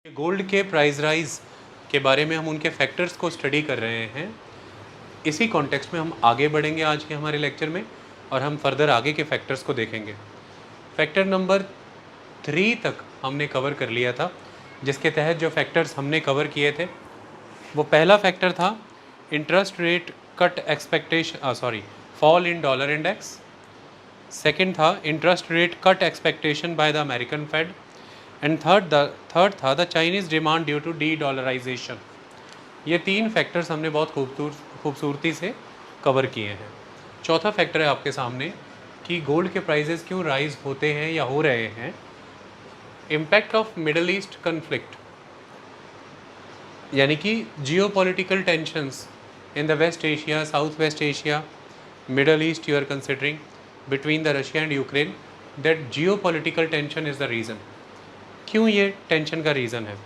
Gold के price rise के बारे में हम उनके फैक्टर्स को स्टडी कर रहे हैं। इसी कॉन्टेक्स्ट में हम आगे बढ़ेंगे आज के हमारे लेक्चर में और हम फर्दर आगे के फैक्टर्स को देखेंगे। फैक्टर नंबर 3 तक हमने कवर कर लिया था, जिसके तहत जो फैक्टर्स हमने कवर किए थे वो पहला फैक्टर था interest rate cut expectation fall in dollar index. Second था interest rate cut expectation by the American Fed and third था the Chinese demand due to dedollarization. ये 3 फैक्टर्स हमने बहुत खूबसूरती से कवर किए हैं। चौथा फैक्टर है आपके सामने कि गोल्ड के प्राइजेस क्यों राइज होते हैं या हो रहे हैं। Impact of Middle East conflict, यानी कि geopolitical tensions in the West Asia, South West Asia, Middle East you are considering between the Russia and Ukraine, that geopolitical tension is the reason. क्यों ये टेंशन का reason है?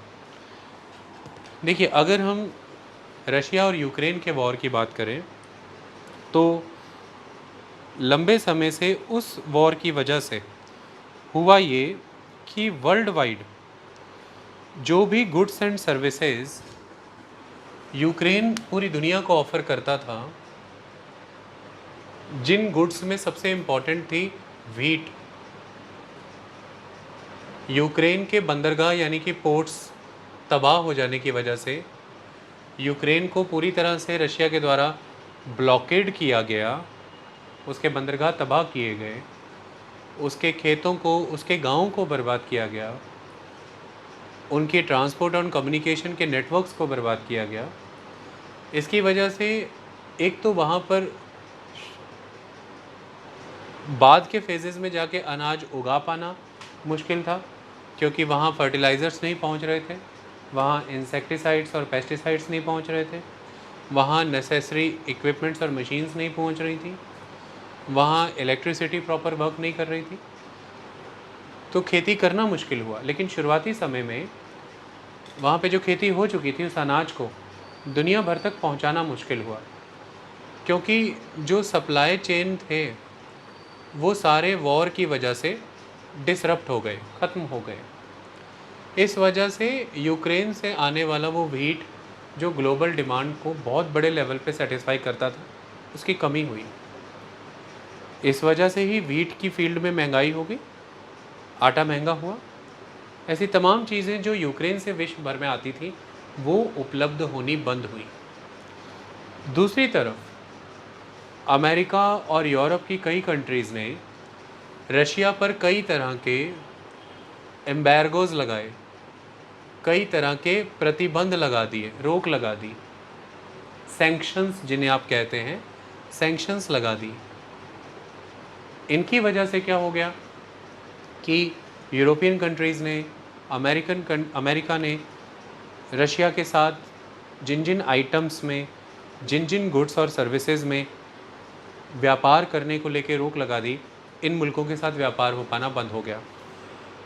देखिए, अगर हम Russia और यूक्रेन के वॉर की बात करें तो लंबे समय से उस वॉर की वजह से हुआ ये कि वर्ल्ड वाइड जो भी गुड्स एंड सर्विसेज यूक्रेन पूरी दुनिया को ऑफ़र करता था, जिन गुड्स में सबसे इम्पॉर्टेंट थी व्हीट, यूक्रेन के बंदरगाह यानी कि पोर्ट्स तबाह हो जाने की वजह से यूक्रेन को पूरी तरह से रशिया के द्वारा ब्लॉकेड किया गया, उसके बंदरगाह तबाह किए गए, उसके खेतों को, उसके गाँवों को बर्बाद किया गया, उनकी ट्रांसपोर्ट और कम्युनिकेशन के नेटवर्क्स को बर्बाद किया गया। इसकी वजह से एक तो वहाँ पर बाद के फेजेस में जाके अनाज उगा पाना मुश्किल था, क्योंकि वहाँ फर्टिलाइज़र्स नहीं पहुँच रहे थे, वहाँ इंसेक्टिसाइड्स और पेस्टिसाइड्स नहीं पहुँच रहे थे, वहाँ नेसेसरी इक्विपमेंट्स और मशीन्स नहीं पहुँच रही थी, वहाँ इलेक्ट्रिसिटी प्रॉपर वर्क नहीं कर रही थी, तो खेती करना मुश्किल हुआ। लेकिन शुरुआती समय में वहाँ पे जो खेती हो चुकी थी उस अनाज को दुनिया भर तक पहुँचाना मुश्किल हुआ, क्योंकि जो सप्लाई चेन थे वो सारे वॉर की वजह से डिसरप्ट हो गए, ख़त्म हो गए। इस वजह से यूक्रेन से आने वाला वो व्हीट जो ग्लोबल डिमांड को बहुत बड़े लेवल पे सेटिस्फाई करता था, उसकी कमी हुई। इस वजह से ही व्हीट की फील्ड में महंगाई हो गई, आटा महंगा हुआ। ऐसी तमाम चीज़ें जो यूक्रेन से विश्व भर में आती थी वो उपलब्ध होनी बंद हुई। दूसरी तरफ अमेरिका और यूरोप की कई कंट्रीज़ ने रशिया पर कई तरह के एम्बार्गोज़ लगाए, कई तरह के प्रतिबंध लगा दिए, रोक लगा दी, सैंक्शंस जिन्हें आप कहते हैं, सैंक्शंस लगा दी। इनकी वजह से क्या हो गया कि यूरोपियन कंट्रीज़ ने, अमेरिका ने रशिया के साथ जिन जिन आइटम्स में, जिन जिन गुड्स और सर्विसेज में व्यापार करने को लेकर रोक लगा दी, इन मुल्कों के साथ व्यापार हो पाना बंद हो गया।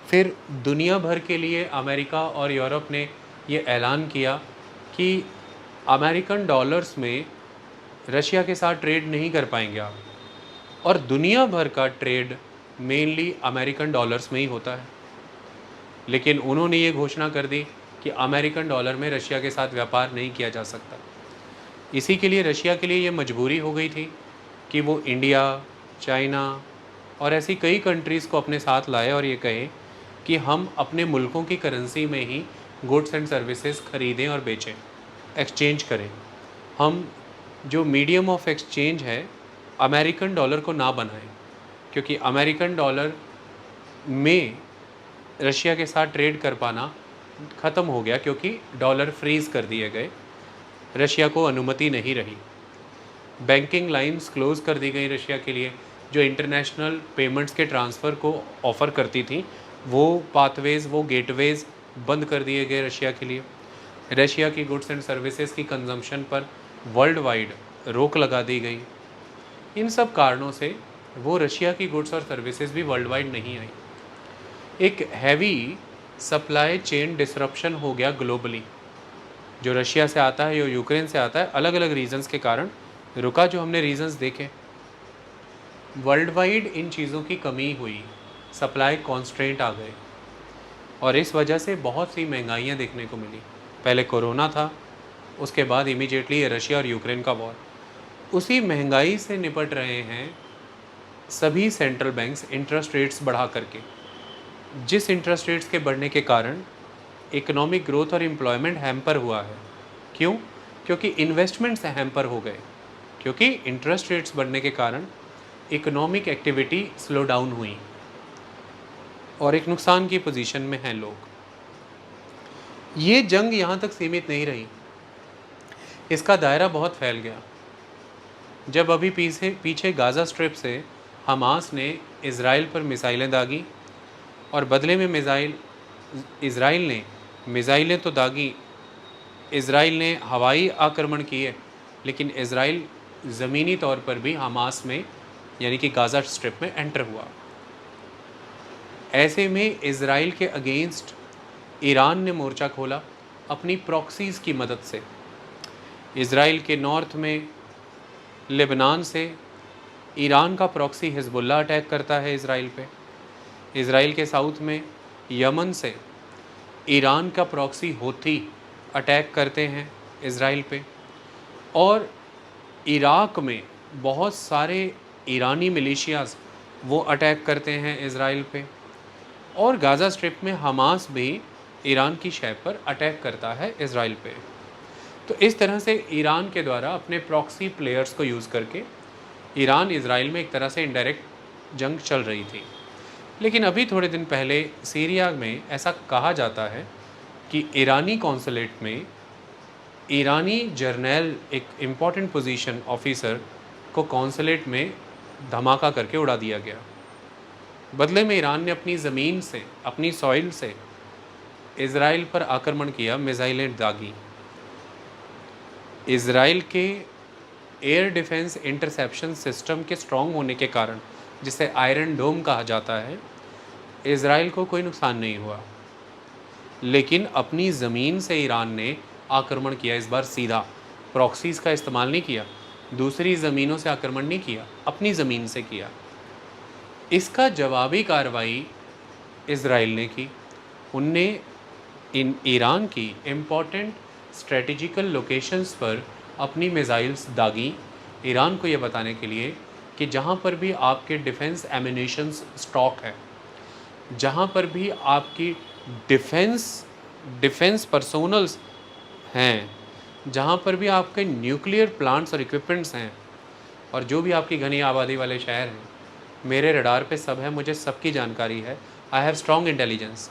फिर दुनिया भर के लिए अमेरिका और यूरोप ने ये ऐलान किया कि अमेरिकन डॉलर्स में रशिया के साथ ट्रेड नहीं कर पाएंगे आप, और दुनिया भर का ट्रेड मेनली अमेरिकन डॉलर्स में ही होता है। लेकिन उन्होंने ये घोषणा कर दी कि अमेरिकन डॉलर में रशिया के साथ व्यापार नहीं किया जा सकता। इसी के लिए रशिया के लिए ये मजबूरी हो गई थी कि वो इंडिया, चाइना और ऐसी कई कंट्रीज़ को अपने साथ लाए और ये कहे कि हम अपने मुल्कों की करेंसी में ही गुड्स एंड सर्विसेज ख़रीदें और बेचें, एक्सचेंज करें। हम जो मीडियम ऑफ एक्सचेंज है अमेरिकन डॉलर को ना बनाएं, क्योंकि अमेरिकन डॉलर में रशिया के साथ ट्रेड कर पाना ख़त्म हो गया, क्योंकि डॉलर फ्रीज़ कर दिए गए, रशिया को अनुमति नहीं रही। बैंकिंग लाइंस क्लोज़ कर दी गई रशिया के लिए, जो इंटरनेशनल पेमेंट्स के ट्रांसफ़र को ऑफ़र करती थी, वो पाथवेज़, वो गेटवेज़ बंद कर दिए गए रशिया के लिए। रशिया की गुड्स एंड सर्विसेज की कंजम्पशन पर वर्ल्ड वाइड रोक लगा दी गई। इन सब कारणों से वो रशिया की गुड्स और सर्विसेज भी वर्ल्ड वाइड नहीं आई। एक हैवी सप्लाई चेन डिसरप्शन हो गया ग्लोबली, जो रशिया से आता है या यूक्रेन से आता है, अलग अलग रीजंस के कारण रुका। जो हमने रीजंस देखे, वर्ल्ड वाइड इन चीज़ों की कमी हुई, सप्लाई कॉन्स्ट्रेंट आ गए। और इस वजह से बहुत सी महंगाइयाँ देखने को मिली। पहले कोरोना था, उसके बाद इमीडिएटली रशिया और यूक्रेन का वॉर। उसी महंगाई से निपट रहे हैं सभी सेंट्रल बैंक्स इंटरेस्ट रेट्स बढ़ा करके, जिस इंटरेस्ट रेट्स के बढ़ने के कारण इकोनॉमिक ग्रोथ और एम्प्लॉयमेंट हैम्पर हुआ है। क्यों? क्योंकि इन्वेस्टमेंट्स हैम्पर हो गए, क्योंकि इंटरेस्ट रेट्स बढ़ने के कारण इकोनॉमिक एक्टिविटी स्लो डाउन हुई और एक नुकसान की पोजीशन में हैं लोग। ये जंग यहाँ तक सीमित नहीं रही, इसका दायरा बहुत फैल गया। जब अभी पीछे गाज़ा स्ट्रिप से हमास ने इज़राइल पर मिसाइलें दागी और बदले में इज़राइल ने मिसाइलें तो दागी, इज़राइल ने हवाई आक्रमण किए, लेकिन इज़राइल ज़मीनी तौर पर भी हमास में यानी कि गाज़ा स्ट्रिप में एंटर हुआ। ऐसे में इज़राइल के अगेंस्ट ईरान ने मोर्चा खोला अपनी प्रॉक्सीज़ की मदद से। इज़राइल के नॉर्थ में लेबनान से ईरान का प्रॉक्सी हिज़्बुल्लाह अटैक करता है इज़राइल पे। इज़राइल के साउथ में यमन से ईरान का प्रॉक्सी हूथी अटैक करते हैं इज़राइल पे। और इराक में बहुत सारे ईरानी मिलिशियाज़ वो अटैक करते हैं इज़राइल पे। और गाज़ा स्ट्रिप में हमास भी ईरान की शहर पर अटैक करता है इज़राइल पे। तो इस तरह से ईरान के द्वारा अपने प्रॉक्सी प्लेयर्स को यूज़ करके ईरान इज़राइल में एक तरह से इनडायरेक्ट जंग चल रही थी। लेकिन अभी थोड़े दिन पहले सीरिया में ऐसा कहा जाता है कि ईरानी कॉन्सुलेट में ईरानी जर्नैल, एक इम्पॉर्टेंट पोजीशन ऑफिसर को कॉन्सुलेट में धमाका करके उड़ा दिया गया। बदले में ईरान ने अपनी ज़मीन से, अपनी सॉइल से इज़राइल पर आक्रमण किया, मिसाइलें दागी। इज़राइल के एयर डिफेंस इंटरसेप्शन सिस्टम के स्ट्रॉन्ग होने के कारण, जिसे आयरन डोम कहा जाता है, इज़राइल को कोई नुकसान नहीं हुआ। लेकिन अपनी ज़मीन से ईरान ने आक्रमण किया। इस बार सीधा प्रॉक्सीज़ का इस्तेमाल नहीं किया, दूसरी ज़मीनों से आक्रमण नहीं किया, अपनी ज़मीन से किया। इसका जवाबी कार्रवाई इज़राइल ने की। उनने ईरान की इम्पॉर्टेंट स्ट्रेटेजिकल लोकेशंस पर अपनी मिसाइल्स दागी, ईरान को ये बताने के लिए कि जहाँ पर भी आपके डिफेंस एमिनेशंस स्टॉक है, जहाँ पर भी आपकी डिफेंस पर्सोनल्स हैं, जहाँ पर भी आपके न्यूक्लियर प्लांट्स और इक्विपमेंट्स हैं, और जो भी आपकी घनी आबादी वाले शहर हैं, मेरे रडार पे सब है, मुझे सबकी जानकारी है। I have strong intelligence.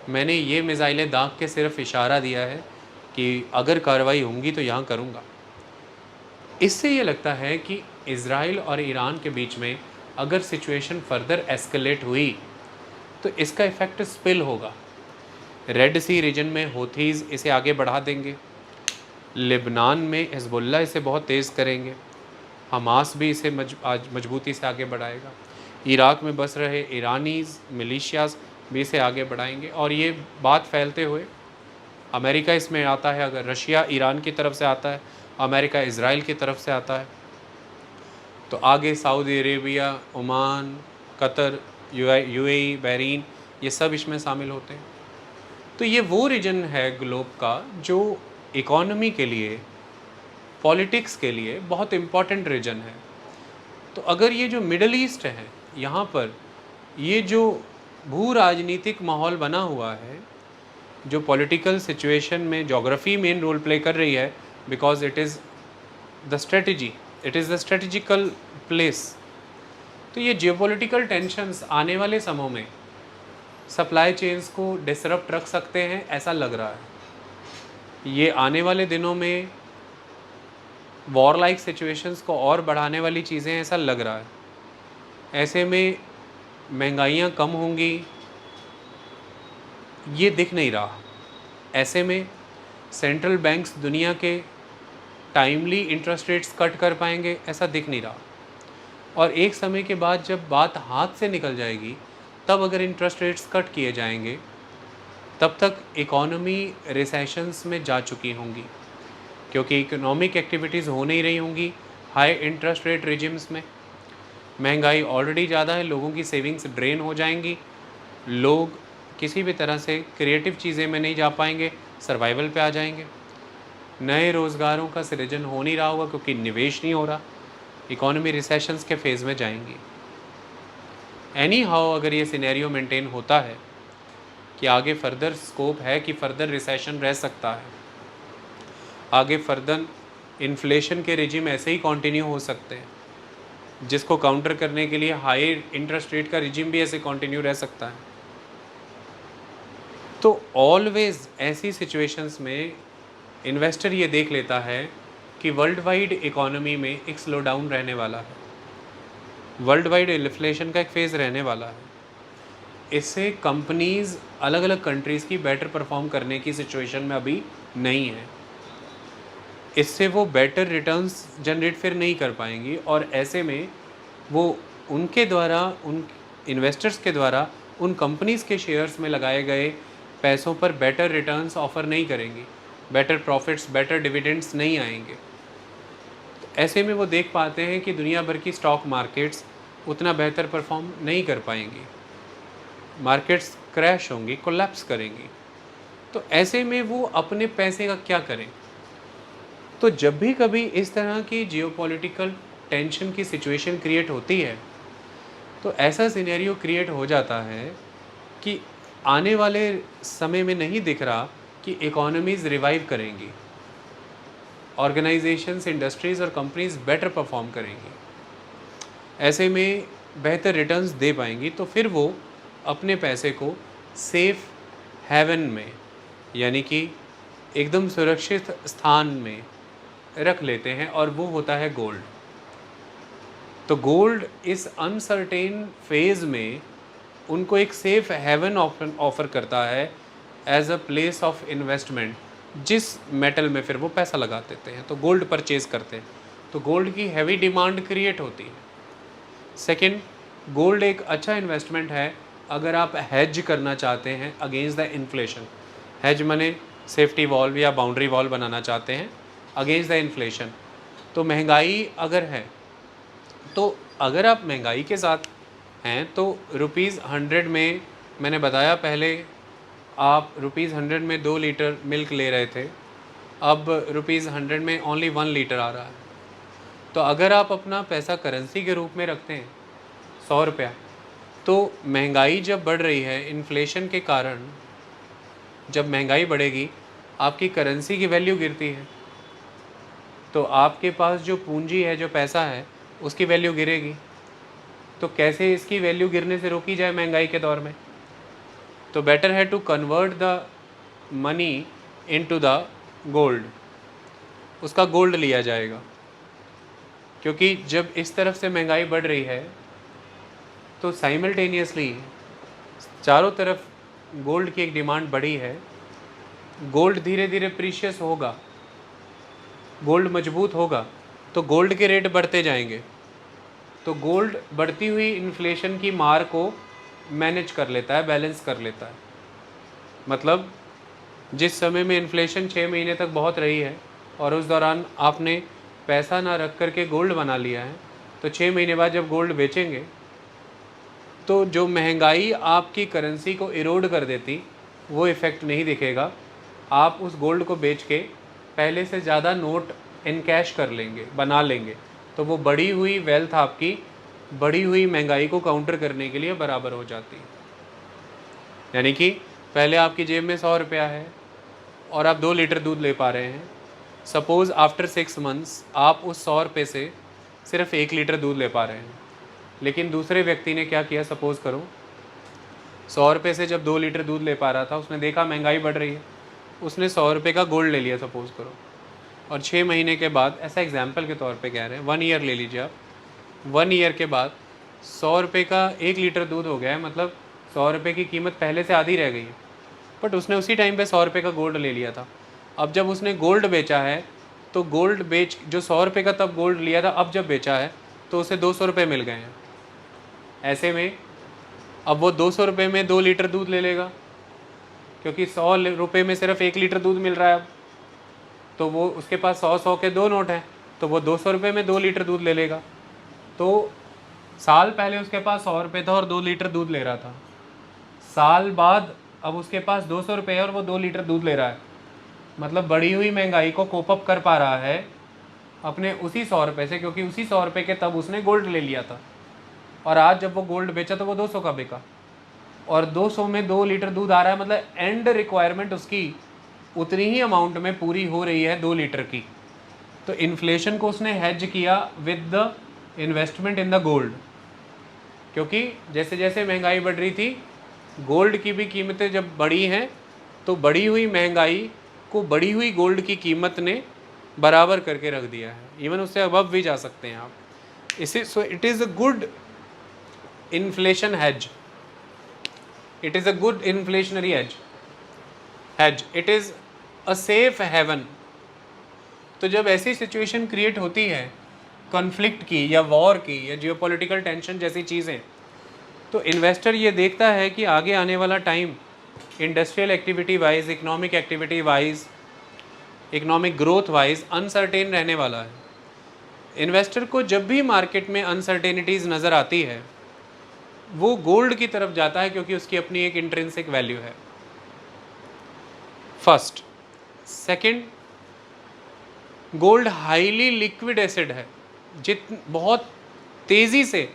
मैंने ये मिसाइलें दाग के सिर्फ इशारा दिया है कि अगर कार्रवाई होंगी तो यहाँ करूँगा। इससे ये लगता है कि इज़राइल और ईरान के बीच में अगर सिचुएशन फर्दर एस्केलेट हुई तो इसका इफ़ेक्ट स्पिल होगा। रेड सी रीजन में हूथीज़ इसे आगे बढ़ा देंगे, लेबनान में हिज़्बुल्लाह इसे बहुत तेज़ करेंगे, हमास भी इसे आज मजबूती से आगे बढ़ाएगा, इराक में बस रहे ईरानीज़ मिलिशियाज़ भी इसे आगे बढ़ाएंगे। और ये बात फैलते हुए अमेरिका इसमें आता है। अगर रशिया ईरान की तरफ से आता है, अमेरिका इज़राइल की तरफ से आता है, तो आगे Saudi Arabia, Oman, Qatar, UAE, Bahrain, ये सब इसमें शामिल होते हैं। तो ये वो रीजन है ग्लोब का जो इकोनॉमी के लिए, पॉलिटिक्स के लिए बहुत इम्पॉर्टेंट रीजन है। तो अगर ये जो मिडल ईस्ट है, यहाँ पर ये जो भू राजनीतिक माहौल बना हुआ है, जो पॉलिटिकल सिचुएशन में ज्योग्राफी मेन रोल प्ले कर रही है, because it is the strategy, it is the strategical place. तो ये जियोपॉलिटिकल टेंशन्स आने वाले समय में सप्लाई चेन्स को डिसरप्ट रख सकते हैं, ऐसा लग रहा है। ये आने वाले दिनों में वॉर लाइक सिचुएशंस को और बढ़ाने वाली चीज़ें, ऐसा लग रहा है। ऐसे में महंगाइयाँ कम होंगी, ये दिख नहीं रहा। ऐसे में सेंट्रल बैंक्स दुनिया के टाइमली इंटरेस्ट रेट्स कट कर पाएंगे, ऐसा दिख नहीं रहा। और एक समय के बाद जब बात हाथ से निकल जाएगी, तब अगर इंटरेस्ट रेट्स कट किए जाएंगे, तब तक इकोनॉमी रिसेशंस में जा चुकी होंगी, क्योंकि इकोनॉमिक एक्टिविटीज़ हो नहीं रही होंगी हाई इंटरेस्ट रेट रिजिम्स में। महंगाई ऑलरेडी ज़्यादा है, लोगों की सेविंग्स ड्रेन हो जाएंगी, लोग किसी भी तरह से क्रिएटिव चीज़ें में नहीं जा पाएंगे, सर्वाइवल पे आ जाएंगे। नए रोज़गारों का सृजन हो नहीं रहा होगा क्योंकि निवेश नहीं हो रहा, इकोनॉमी रिसेशंस के फेज़ में जाएंगी। एनी हाउ अगर ये सिनेरियो मेंटेन होता है कि आगे फर्दर स्कोप है कि फर्दर रिसेशन रह सकता है, आगे फर्दर इन्फ्लेशन के रिजिम ऐसे ही कंटिन्यू हो सकते हैं, जिसको काउंटर करने के लिए हाई इंटरेस्ट रेट का रिजिम भी ऐसे कंटिन्यू रह सकता है। तो ऑलवेज ऐसी सिचुएशंस में इन्वेस्टर ये देख लेता है कि वर्ल्ड वाइड इकोनॉमी में एक स्लो डाउन रहने वाला है, वर्ल्ड वाइड इन्फ्लेशन का एक फेज़ रहने वाला है। इससे कंपनीज़ अलग अलग कंट्रीज़ की बेटर परफॉर्म करने की सिचुएशन में अभी नहीं है, इससे वो बेटर रिटर्न्स जनरेट फिर नहीं कर पाएंगी, और ऐसे में वो उनके द्वारा, उन इन्वेस्टर्स के द्वारा उन कंपनीज़ के शेयर्स में लगाए गए पैसों पर बेटर रिटर्न्स ऑफ़र नहीं करेंगी, बेटर प्रॉफिट्स, बेटर डिविडेंड्स नहीं आएंगे। तो ऐसे में वो देख पाते हैं कि दुनिया भर की स्टॉक मार्केट्स उतना बेहतर परफॉर्म नहीं कर पाएंगी, मार्केट्स क्रैश होंगी, कोलैप्स करेंगी। तो ऐसे में वो अपने पैसे का क्या करें? तो जब भी कभी इस तरह की जियोपॉलिटिकल टेंशन की सिचुएशन क्रिएट होती है, तो ऐसा सिनेरियो क्रिएट हो जाता है कि आने वाले समय में नहीं दिख रहा कि इकोनॉमीज़ रिवाइव करेंगी, ऑर्गेनाइजेशंस, इंडस्ट्रीज़ और कंपनीज़ बेटर परफॉर्म करेंगी, ऐसे में बेहतर रिटर्न्स दे पाएंगी। तो फिर वो अपने पैसे को सेफ हेवन में, यानी कि एकदम सुरक्षित स्थान में रख लेते हैं, और वो होता है गोल्ड। तो गोल्ड इस अनसर्टेन फेज़ में उनको एक सेफ हेवन ऑफर करता है as a place of investment, जिस मेटल में फिर वो पैसा लगा देते हैं, तो गोल्ड परचेज करते हैं, तो गोल्ड की हैवी डिमांड क्रिएट होती है। सेकंड, गोल्ड एक अच्छा इन्वेस्टमेंट है अगर आप हेज करना चाहते हैं अगेंस्ट द इन्फ्लेशन। हेज माने सेफ्टी वॉल या बाउंड्री वॉल बनाना चाहते हैं अगेंस्ट द इन्फ्लेशन। तो महंगाई अगर है, तो अगर आप महंगाई के साथ हैं तो ₹100 में, मैंने बताया पहले, आप ₹100 में 2 लीटर मिल्क ले रहे थे, अब ₹100 में ओनली 1 लीटर आ रहा है। तो अगर आप अपना पैसा करेंसी के रूप में रखते हैं 100 रुपया, तो महंगाई जब बढ़ रही है इन्फ्लेशन के कारण, जब महंगाई बढ़ेगी आपकी करेंसी की वैल्यू गिरती है, तो आपके पास जो पूंजी है, जो पैसा है, उसकी वैल्यू गिरेगी। तो कैसे इसकी वैल्यू गिरने से रोकी जाए महंगाई के दौर में? तो बेटर है to convert the money into the gold, उसका गोल्ड लिया जाएगा, क्योंकि जब इस तरफ से महंगाई बढ़ रही है तो साइमल्टेनियसली चारों तरफ गोल्ड की एक डिमांड बढ़ी है। गोल्ड धीरे धीरे प्रीशियस होगा, गोल्ड मजबूत होगा, तो गोल्ड के रेट बढ़ते जाएंगे। तो गोल्ड बढ़ती हुई इन्फ्लेशन की मार को मैनेज कर लेता है, बैलेंस कर लेता है। मतलब जिस समय में इन्फ्लेशन 6 महीने तक बहुत रही है और उस दौरान आपने पैसा ना रख करके गोल्ड बना लिया है, तो 6 महीने बाद जब गोल्ड बेचेंगे तो जो महंगाई आपकी करेंसी को इरोड कर देती, वो इफ़ेक्ट नहीं दिखेगा। आप उस गोल्ड को बेच के पहले से ज़्यादा नोट इनकैश कर लेंगे, बना लेंगे, तो वो बढ़ी हुई वेल्थ आपकी बढ़ी हुई महंगाई को काउंटर करने के लिए बराबर हो जाती है। यानी कि पहले आपकी जेब में 100 रुपया है और आप 2 लीटर दूध ले पा रहे हैं। सपोज़ आफ्टर 6 मंथ्स आप उस 100 रुपये से सिर्फ 1 लीटर दूध ले पा रहे हैं, लेकिन दूसरे व्यक्ति ने क्या किया, सपोज़ करो 100 रुपये से जब 2 लीटर दूध ले पा रहा था, उसने देखा महंगाई बढ़ रही है, उसने 100 रुपये का गोल्ड ले लिया सपोज़ करो, और 6 महीने के बाद, ऐसा एग्जाम्पल के तौर पे कह रहे हैं, 1 ईयर ले लीजिए आप, 1 ईयर के बाद 100 रुपये का 1 लीटर दूध हो गया है, मतलब 100 रुपये की कीमत पहले से आधी रह गई है, बट उसने उसी टाइम पे 100 रुपये का गोल्ड ले लिया था। अब जब उसने गोल्ड बेचा है, तो गोल्ड बेच जो 100 रुपये का तब गोल्ड लिया था, अब जब बेचा है तो उसे 200 रुपये मिल गए हैं। ऐसे में अब वो 200 रुपये में 2 लीटर दूध ले लेगा, क्योंकि 100 रुपये में सिर्फ 1 लीटर दूध मिल रहा है अब, तो वो उसके पास 100 के 2 नोट हैं, तो वो 200 रुपये में 2 लीटर दूध ले लेगा। तो साल पहले उसके पास 100 रुपये था और 2 लीटर दूध ले रहा था, साल बाद अब उसके पास 200 रुपये है और वो 2 लीटर दूध ले रहा है, मतलब बढ़ी हुई महंगाई को कोप अप कर पा रहा है अपने उसी 100 रुपये से, क्योंकि उसी 100 रुपये के तब उसने गोल्ड ले लिया था, और आज जब वो गोल्ड बेचा तो वो 200 का बिका, और 200 में 2 लीटर दूध आ रहा है, मतलब एंड रिक्वायरमेंट उसकी उतनी ही अमाउंट में पूरी हो रही है 2 लीटर की। तो इन्फ्लेशन को उसने हेज किया with the investment in the gold, क्योंकि जैसे जैसे महंगाई बढ़ रही थी, गोल्ड की भी कीमतें जब बढ़ी हैं, तो बढ़ी हुई महंगाई को बढ़ी हुई गोल्ड की कीमत ने बराबर करके रख दिया है, इवन उससे अबव भी जा सकते हैं आप इसे। So it is a good inflation hedge, it is a good inflationary hedge, it is a safe haven. तो जब ऐसी सिचुएशन क्रिएट होती है कॉन्फ्लिक्ट की या वॉर की या जियोपॉलिटिकल टेंशन जैसी चीज़ें, तो इन्वेस्टर ये देखता है कि आगे आने वाला time industrial activity wise, economic activity wise, economic growth wise uncertain रहने वाला है। इन्वेस्टर को जब भी मार्केट में अनसर्टेनिटीज़ नज़र आती है, वो गोल्ड की तरफ जाता है, क्योंकि उसकी अपनी एक इंट्रिंसिक वैल्यू है, first. Second, gold highly liquid acid है, बहुत तेज़ी से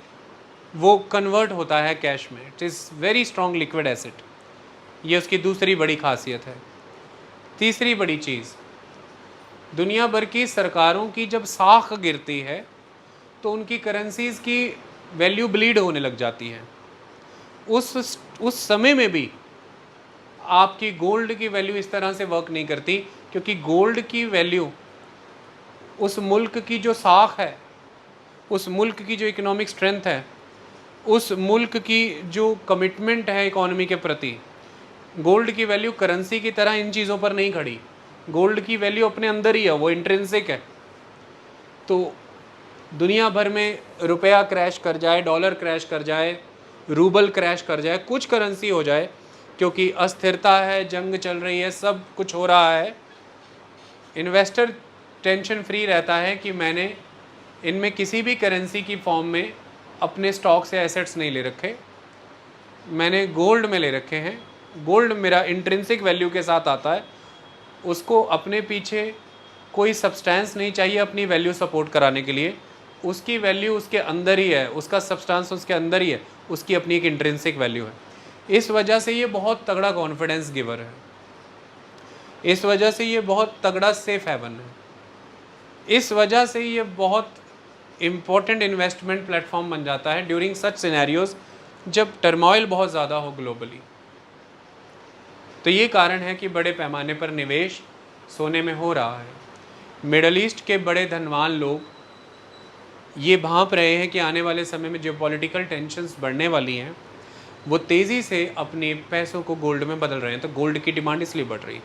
वो कन्वर्ट होता है कैश में, it is very strong liquid acid, ये उसकी दूसरी बड़ी खासियत है। तीसरी बड़ी चीज़, दुनिया भर की सरकारों की जब साख गिरती है तो उनकी करेंसीज़ की वैल्यू ब्लीड होने लग जाती है। उस समय में भी आपकी गोल्ड की वैल्यू इस तरह से वर्क नहीं करती, क्योंकि गोल्ड की वैल्यू उस मुल्क की जो साख है, उस मुल्क की जो इकोनॉमिक स्ट्रेंथ है, उस मुल्क की जो कमिटमेंट है इकोनॉमी के प्रति, गोल्ड की वैल्यू करेंसी की तरह इन चीज़ों पर नहीं खड़ी। गोल्ड की वैल्यू अपने अंदर ही है, वो इंट्रिंसिक है। तो दुनिया भर में रुपया क्रैश कर जाए, डॉलर क्रैश कर जाए, रूबल क्रैश कर जाए, कुछ करेंसी हो जाए, क्योंकि अस्थिरता है, जंग चल रही है, सब कुछ हो रहा है, इन्वेस्टर टेंशन फ्री रहता है कि मैंने इनमें किसी भी करेंसी की फॉर्म में अपने स्टॉक्स या एसेट्स नहीं ले रखे, मैंने गोल्ड में ले रखे हैं। गोल्ड मेरा इंट्रिंसिक वैल्यू के साथ आता है, उसको अपने पीछे कोई सब्सटेंस नहीं चाहिए अपनी वैल्यू सपोर्ट कराने के लिए, उसकी वैल्यू उसके अंदर ही है, उसका सब्सटेंस उसके अंदर ही है, उसकी अपनी एक इंट्रिंसिक वैल्यू है। इस वजह से ये बहुत तगड़ा कॉन्फिडेंस गिवर है, इस वजह से ये बहुत तगड़ा सेफ हेवन है, इस वजह से ये बहुत इम्पोर्टेंट इन्वेस्टमेंट प्लेटफॉर्म बन जाता है ड्यूरिंग सच सिनेरियोज जब टर्मोइल बहुत ज़्यादा हो ग्लोबली। तो ये कारण है कि बड़े पैमाने पर निवेश सोने में हो रहा है। मिडल ईस्ट के बड़े धनवान लोग ये भांप रहे हैं कि आने वाले समय में जो पॉलिटिकल टेंशन्स बढ़ने वाली हैं, वो तेज़ी से अपने पैसों को गोल्ड में बदल रहे हैं। तो गोल्ड की डिमांड इसलिए बढ़ रही है।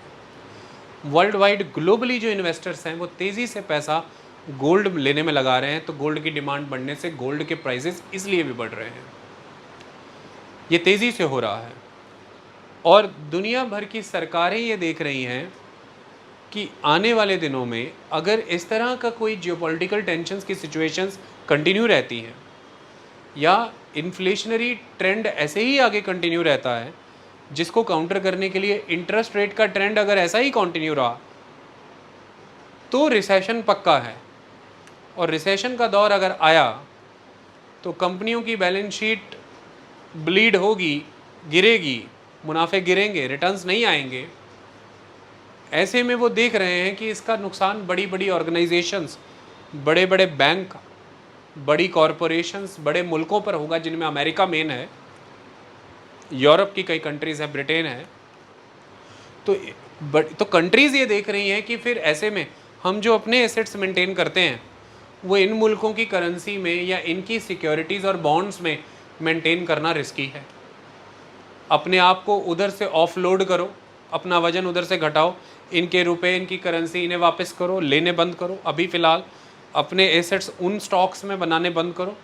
वर्ल्ड वाइड ग्लोबली जो इन्वेस्टर्स हैं वो तेज़ी से पैसा गोल्ड लेने में लगा रहे हैं, तो गोल्ड की डिमांड बढ़ने से गोल्ड के प्राइसेस इसलिए भी बढ़ रहे हैं। ये तेज़ी से हो रहा है, और दुनिया भर की सरकारें ये देख रही हैं कि आने वाले दिनों में अगर इस तरह का कोई जियोपॉलिटिकल टेंशन्स की सिचुएशंस कंटिन्यू रहती हैं, या इन्फ्लेशनरी ट्रेंड ऐसे ही आगे कंटिन्यू रहता है, जिसको काउंटर करने के लिए इंटरेस्ट रेट का ट्रेंड अगर ऐसा ही कंटिन्यू रहा, तो रिसेशन पक्का है। और रिसेशन का दौर अगर आया तो कंपनियों की बैलेंस शीट ब्लीड होगी, गिरेगी, मुनाफे गिरेंगे, रिटर्न्स नहीं आएंगे। ऐसे में वो देख रहे हैं कि इसका नुकसान बड़ी बड़ी ऑर्गेनाइजेशंस, बड़े बड़े बैंक, बड़ी कॉरपोरेशंस, बड़े मुल्कों पर होगा, जिनमें अमेरिका मेन है, यूरोप की कई कंट्रीज़ है, ब्रिटेन है। तो कंट्रीज़ ये देख रही हैं कि फिर ऐसे में हम जो अपने एसेट्स मेंटेन करते हैं वो इन मुल्कों की करेंसी में या इनकी सिक्योरिटीज़ और बॉन्ड्स में मेंटेन करना रिस्की है। अपने आप को उधर से ऑफलोड करो, अपना वजन उधर से घटाओ, इनके रुपए, इनकी करेंसी, इन्हें वापस करो, लेने बंद करो। अभी फ़िलहाल अपने एसेट्स उन स्टॉक्स में बनाने बंद करो,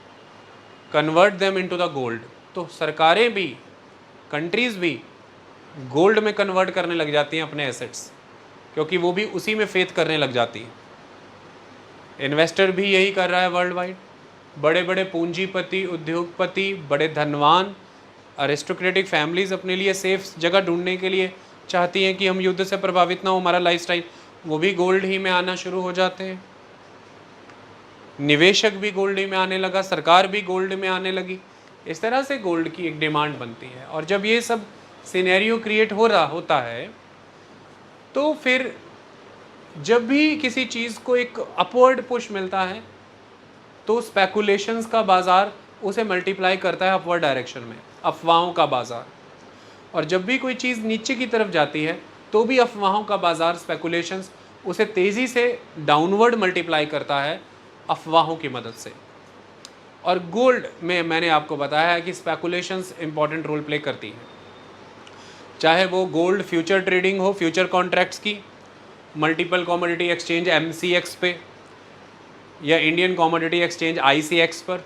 convert them into the gold. तो सरकारें भी, कंट्रीज़ भी गोल्ड में कन्वर्ट करने लग जाती हैं अपने एसेट्स, क्योंकि वो भी उसी में फेथ करने लग जाती हैं। इन्वेस्टर भी यही कर रहा है वर्ल्ड वाइड। बड़े बड़े पूंजीपति, उद्योगपति, बड़े धनवान अरिस्टोक्रेटिक फैमिलीज अपने लिए सेफ जगह ढूंढने के लिए चाहती हैं कि हम युद्ध से प्रभावित ना हो, हमारा लाइफस्टाइल, वो भी गोल्ड ही में आना शुरू हो जाते हैं। निवेशक भी गोल्ड ही में आने लगा, सरकार भी गोल्ड में आने लगी। इस तरह से गोल्ड की एक डिमांड बनती है। और जब ये सब सिनेरियो क्रिएट हो रहा होता है तो फिर जब भी किसी चीज़ को एक अपवर्ड पुश मिलता है तो स्पेकुलेशंस का बाज़ार उसे मल्टीप्लाई करता है अपवर्ड डायरेक्शन में, अफवाहों का बाज़ार। और जब भी कोई चीज़ नीचे की तरफ जाती है तो भी अफवाहों का बाज़ार, स्पेकुलेशंस, उसे तेज़ी से डाउनवर्ड मल्टीप्लाई करता है अफवाहों की मदद से। और गोल्ड में मैंने आपको बताया है कि स्पेकुलेशंस इंपॉर्टेंट रोल प्ले करती हैं, चाहे वो गोल्ड फ्यूचर ट्रेडिंग हो, फ्यूचर कॉन्ट्रैक्ट्स की, मल्टीपल कमोडिटी एक्सचेंज MCX पे, या इंडियन कमोडिटी एक्सचेंज ICX पर।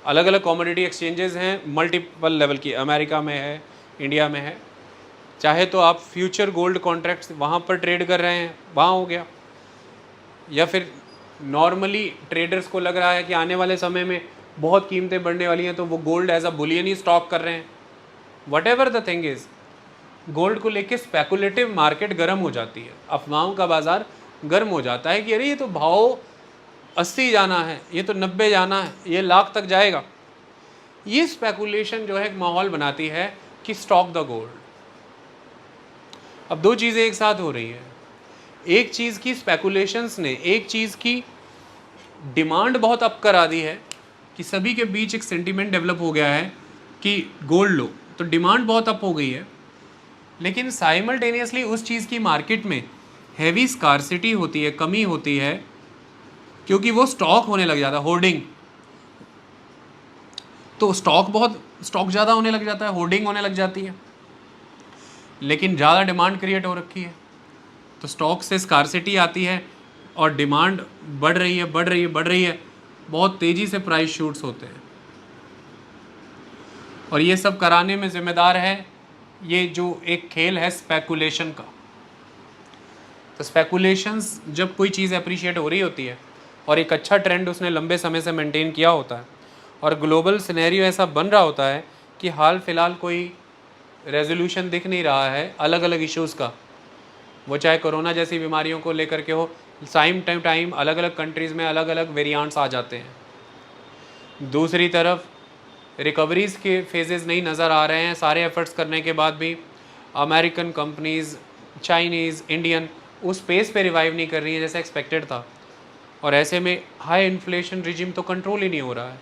अलग अलग कमोडिटी एक्सचेंजेस हैं मल्टीपल लेवल की, अमेरिका में है, इंडिया में है। चाहे तो आप फ्यूचर गोल्ड कॉन्ट्रैक्ट्स वहाँ पर ट्रेड कर रहे हैं, वहाँ हो गया, या फिर नॉर्मली ट्रेडर्स को लग रहा है कि आने वाले समय में बहुत कीमतें बढ़ने वाली हैं तो वो गोल्ड एज अ बुलियन ही स्टॉक कर रहे हैं। Whatever the thing is, gold को लेके स्पेकुलेटिव मार्केट गर्म हो जाती है, अफवाहों का बाज़ार गर्म हो जाता है कि अरे ये तो भाव 80 जाना है, ये तो 90 जाना है, ये लाख तक जाएगा। ये स्पेकुलेशन जो है एक माहौल बनाती है कि स्टॉक द गोल्ड। अब दो चीज़ें एक साथ हो रही हैं। एक चीज़ की स्पेकुलेशंस ने एक चीज़ की डिमांड बहुत अप करा दी है कि सभी के बीच एक सेंटीमेंट डेवलप हो गया है कि गोल्ड लो, तो डिमांड बहुत अप हो गई है। लेकिन साइमल्टेनियसली उस चीज़ की मार्केट में हैवी स्कार्सिटी होती है, कमी होती है, क्योंकि वो स्टॉक होने लग जाता है, होर्डिंग। तो स्टॉक ज़्यादा होने लग जाता है, होर्डिंग होने लग जाती है, लेकिन ज़्यादा डिमांड क्रिएट हो रखी है, तो स्टॉक से स्कार्सिटी आती है और डिमांड बढ़ रही है, बढ़ रही है, बढ़ रही है, बहुत तेज़ी से प्राइस शूट्स होते हैं। और ये सब कराने में ज़िम्मेदार है ये जो एक खेल है स्पेकुलेशन का। तो स्पेकुलेशंस, जब कोई चीज़ अप्रिशिएट हो रही होती है और एक अच्छा ट्रेंड उसने लंबे समय से मेंटेन किया होता है और ग्लोबल सिनेरियो ऐसा बन रहा होता है कि हाल फिलहाल कोई रेजोल्यूशन दिख नहीं रहा है अलग अलग इश्यूज़ का, वो चाहे कोरोना जैसी बीमारियों को लेकर के हो, टाइम अलग अलग कंट्रीज़ में अलग अलग वेरिएंट्स आ जाते हैं। दूसरी तरफ रिकवरीज़ के फेजेस नहीं नज़र आ रहे हैं, सारे एफर्ट्स करने के बाद भी अमेरिकन कंपनीज़, चाइनीज़, इंडियन उस पेस पे रिवाइव नहीं कर रही है जैसे एक्सपेक्टेड था। और ऐसे में हाई इन्फ्लेशन रिजिम तो कंट्रोल ही नहीं हो रहा है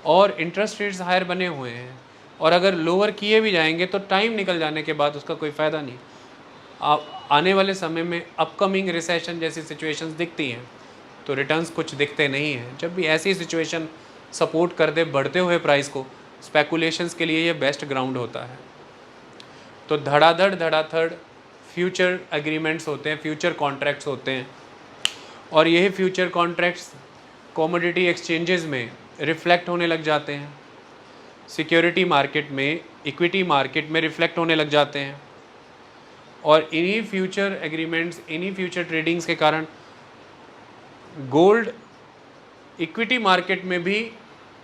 और इंटरेस्ट रेट्स हायर बने हुए हैं, और अगर लोअर किए भी जाएंगे तो टाइम निकल जाने के बाद उसका कोई फ़ायदा नहीं। आने वाले समय में अपकमिंग रिसेशन जैसी सिचुएशंस दिखती हैं तो रिटर्न्स कुछ दिखते नहीं हैं। जब भी ऐसी सिचुएशन सपोर्ट कर दे बढ़ते हुए प्राइस को, स्पेकुलेशंस के लिए ये बेस्ट ग्राउंड होता है। तो धड़ाधड़ फ्यूचर एग्रीमेंट्स होते हैं, फ्यूचर कॉन्ट्रैक्ट्स होते हैं, और यही फ्यूचर कॉन्ट्रैक्ट्स कमोडिटी एक्सचेंजेस में रिफ्लेक्ट होने लग जाते हैं, सिक्योरिटी मार्केट में, इक्विटी मार्केट में रिफ्लेक्ट होने लग जाते हैं। और इन्हीं फ्यूचर एग्रीमेंट्स, इन्हीं फ्यूचर ट्रेडिंग्स के कारण गोल्ड इक्विटी मार्केट में भी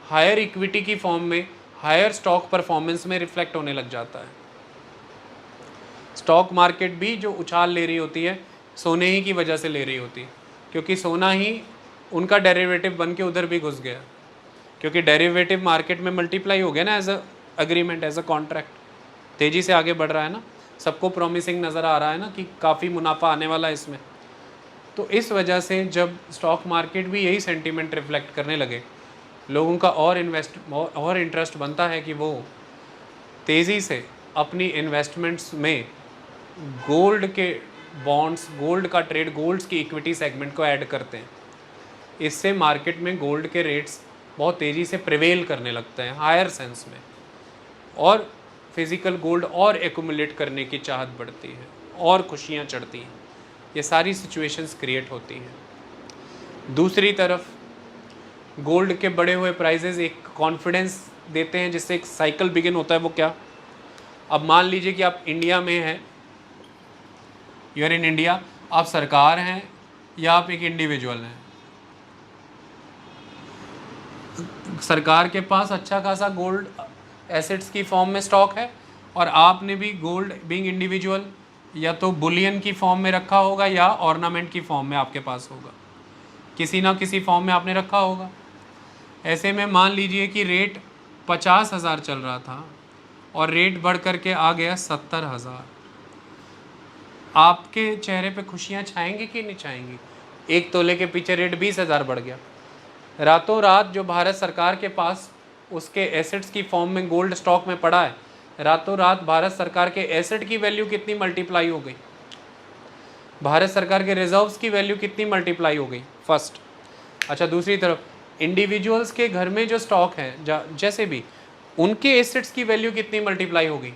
हायर इक्विटी की फॉर्म में, हायर स्टॉक परफॉर्मेंस में रिफ्लेक्ट होने लग जाता है। स्टॉक मार्केट भी जो उछाल ले रही होती है सोने ही की वजह से ले रही होती है, क्योंकि सोना ही उनका डेरिवेटिव बन के उधर भी घुस गया, क्योंकि डेरिवेटिव मार्केट में मल्टीप्लाई हो गया ना as a agreement, as a contract, तेज़ी से आगे बढ़ रहा है ना, सबको प्रॉमिसिंग नज़र आ रहा है ना कि काफ़ी मुनाफा आने वाला है इसमें। तो इस वजह से जब स्टॉक मार्केट भी यही सेंटीमेंट रिफ्लेक्ट करने लगे, लोगों का और इंटरेस्ट बनता है कि वो तेज़ी से अपनी इन्वेस्टमेंट्स में गोल्ड के बॉन्ड्स, गोल्ड का ट्रेड, गोल्ड्स की इक्विटी सेगमेंट को ऐड करते हैं। इससे मार्केट में गोल्ड के रेट्स बहुत तेज़ी से प्रिवेल करने लगते हैं हायर सेंस में, और फिज़िकल गोल्ड और एक्यूमुलेट करने की चाहत बढ़ती है और खुशियाँ चढ़ती हैं। ये सारी सिचुएशंस क्रिएट होती हैं। दूसरी तरफ गोल्ड के बढ़े हुए प्राइसेस एक कॉन्फिडेंस देते हैं जिससे एक साइकिल बिगिन होता है। वो क्या? अब मान लीजिए कि आप इंडिया में हैं, यू आर इन इंडिया, आप सरकार हैं या आप एक इंडिविजुअल हैं। सरकार के पास अच्छा खासा गोल्ड एसेट्स की फॉर्म में स्टॉक है, और आपने भी गोल्ड बीइंग इंडिविजुअल या तो बुलियन की फॉर्म में रखा होगा या ऑर्नामेंट की फॉर्म में आपके पास होगा, किसी ना किसी फॉर्म में आपने रखा होगा। ऐसे में मान लीजिए कि रेट 50,000 चल रहा था और रेट बढ़ करके आ गया 70,000, आपके चेहरे पे खुशियाँ छाएंगी कि नहीं छाएंगी? 1 तोले के पीछे रेट 20,000 बढ़ गया। रातों रात जो भारत सरकार के पास उसके एसेट्स की फॉर्म में गोल्ड स्टॉक में पड़ा है, रातों रात भारत सरकार के एसेट की वैल्यू कितनी मल्टीप्लाई हो गई, भारत सरकार के रिजर्व्स की वैल्यू कितनी मल्टीप्लाई हो गई, फर्स्ट। अच्छा, दूसरी तरफ इंडिविजुअल्स के घर में जो स्टॉक है जैसे भी, उनके एसेट्स की वैल्यू कितनी मल्टीप्लाई हो गई।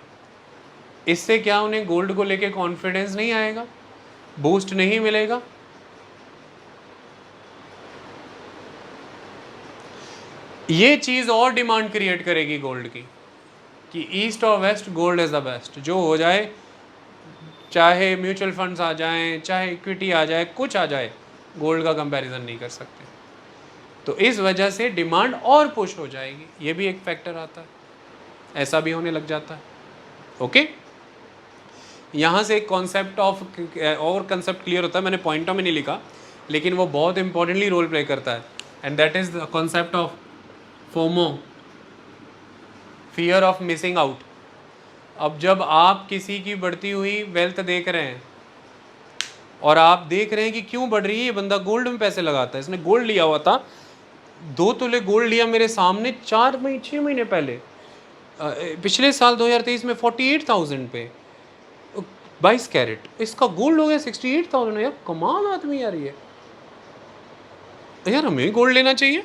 इससे क्या उन्हें गोल्ड को लेके कॉन्फिडेंस नहीं आएगा, बूस्ट नहीं मिलेगा? ये चीज़ और डिमांड क्रिएट करेगी गोल्ड की कि ईस्ट और west gold is the best. जो हो जाए, चाहे म्यूचुअल फंड्स आ जाएं, चाहे इक्विटी आ जाए, कुछ आ जाए, गोल्ड का कंपैरिजन नहीं कर सकते। तो इस वजह से डिमांड और पुश हो जाएगी, ये भी एक फैक्टर आता है, ऐसा भी होने लग जाता है। ओके, यहाँ से एक कॉन्सेप्ट और कंसेप्ट क्लियर होता है, मैंने पॉइंटों में नहीं लिखा लेकिन वो बहुत इंपॉर्टेंटली रोल प्ले करता है, and that is the concept of FOMO, fear of missing out. अब जब आप किसी की बढ़ती हुई वेल्थ देख रहे हैं और आप देख रहे हैं कि क्यों बढ़ रही है, ये बंदा गोल्ड में पैसे लगाता है, इसने गोल्ड लिया हुआ था, 2 तोले गोल्ड लिया मेरे सामने 6 महीने पहले, पिछले साल 2023 में 48,000 पे 22 कैरेट, इसका गोल्ड हो गया 68,000। यार कमाल आदमी यार, ये यार हमें गोल्ड लेना चाहिए।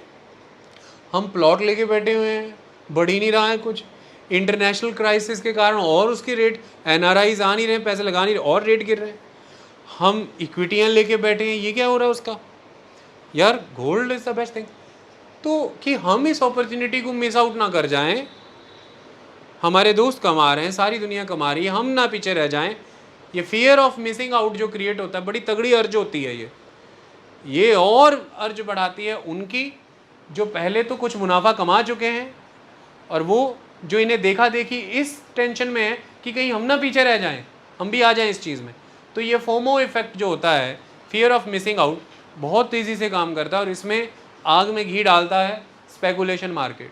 हम प्लॉट लेके बैठे हुए हैं, बढ़ ही नहीं रहा है कुछ, इंटरनेशनल क्राइसिस के कारण और उसके रेट, एनआरआईज आ नहीं रहे, पैसे लगा नहीं रहे और रेट गिर रहे हैं। हम इक्विटियाँ लेके बैठे हैं, ये क्या हो रहा है उसका? यार gold is the best thing. तो कि हम इस अपॉर्चुनिटी को मिस आउट ना कर जाएं, हमारे दोस्त कमा रहे हैं, सारी दुनिया कमा रही है, हम ना पीछे रह जाएं। ये फियर ऑफ मिसिंग आउट जो क्रिएट होता है, बड़ी तगड़ी अर्ज होती है ये और अर्ज बढ़ाती है उनकी जो पहले तो कुछ मुनाफा कमा चुके हैं और वो जो इन्हें देखा देखी इस टेंशन में है कि कहीं हम ना पीछे रह जाएं, हम भी आ जाएं इस चीज़ में। तो ये फोमो इफेक्ट जो होता है, फियर ऑफ मिसिंग आउट, बहुत तेज़ी से काम करता है और इसमें आग में घी डालता है स्पेकुलेशन मार्केट,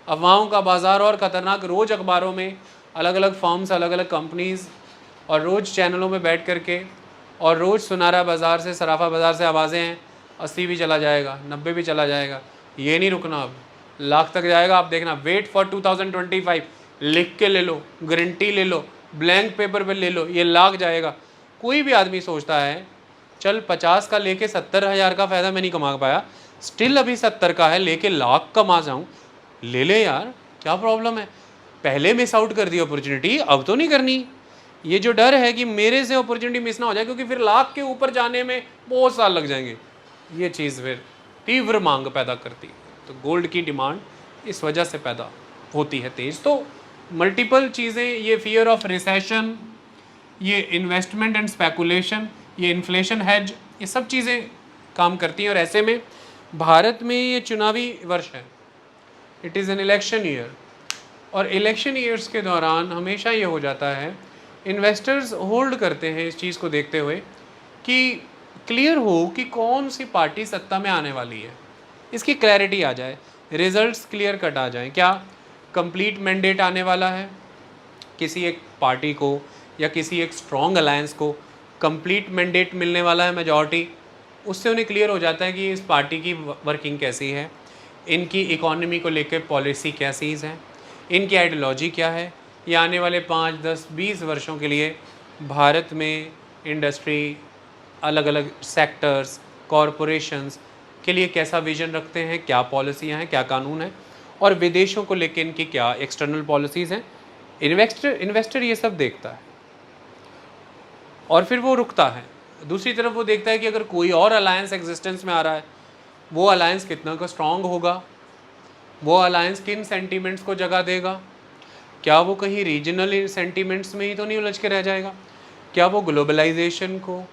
अफवाहों का बाज़ार और ख़तरनाक। रोज़ अखबारों में अलग अलग फर्म्स, अलग अलग कंपनीज़ और रोज़ चैनलों में बैठ करके और रोज़ सुनारा बाज़ार से, सराफा बाज़ार से आवाज़ें हैं 80 भी चला जाएगा, 90 भी चला जाएगा, ये नहीं रुकना, अब लाख तक जाएगा। आप देखना, वेट फॉर 2025, लिख के ले लो, गारंटी ले लो, ब्लैंक पेपर पे ले लो, ये लाख जाएगा। कोई भी आदमी सोचता है चल 50 का लेके 70,000 का फ़ायदा मैं नहीं कमा पाया, स्टिल अभी 70 का है, लेके लाख कमा जाऊँ, ले ले यार, क्या प्रॉब्लम है? पहले मिस आउट कर दी अपॉर्चुनिटी, अब तो नहीं करनी। ये जो डर है कि मेरे से अपॉर्चुनिटी मिस ना हो जाए, क्योंकि फिर लाख के ऊपर जाने में बहुत साल लग जाएंगे, ये चीज़ फिर तीव्र मांग पैदा करती है। तो गोल्ड की डिमांड इस वजह से पैदा होती है तेज़। तो मल्टीपल चीज़ें, ये फियर ऑफ रिसेशन, ये इन्वेस्टमेंट एंड स्पेकुलेशन, ये इन्फ्लेशन हेज, ये सब चीज़ें काम करती हैं। और ऐसे में भारत में ये चुनावी वर्ष है, it is an election year, और इलेक्शन ईयर्स के दौरान हमेशा ये हो जाता है, इन्वेस्टर्स होल्ड करते हैं इस चीज़ को देखते हुए कि क्लियर हो कि कौन सी पार्टी सत्ता में आने वाली है, इसकी क्लैरिटी आ जाए, रिजल्ट्स क्लियर कट आ जाएं। क्या कंप्लीट मैंडेट आने वाला है किसी एक पार्टी को, या किसी एक स्ट्रॉन्ग अलायंस को कंप्लीट मैंडेट मिलने वाला है, मेजॉरिटी, उससे उन्हें क्लियर हो जाता है कि इस पार्टी की वर्किंग कैसी है, इनकी इकोनॉमी को लेकर पॉलिसी कैसी हैं, इनकी आइडियोलॉजी क्या है, ये आने वाले 5, 10, 20 वर्षों के लिए भारत में इंडस्ट्री, अलग अलग सेक्टर्स, कॉरपोरेशंस के लिए कैसा विजन रखते हैं, क्या पॉलिसियाँ हैं, क्या कानून है, और विदेशों को लेकर इनकी क्या एक्सटर्नल पॉलिसीज़ हैं। इन्वेस्टर ये सब देखता है और फिर वो रुकता है। दूसरी तरफ वो देखता है कि अगर कोई और अलायंस एग्जिस्टेंस में आ रहा है, वो अलायंस कितना का स्ट्रॉन्ग होगा, वो अलायंस किन सेंटीमेंट्स को जगह देगा, क्या वो कहीं रीजनल सेंटीमेंट्स में ही तो नहीं उलझ के रह जाएगा, क्या वो ग्लोबलाइजेशन को,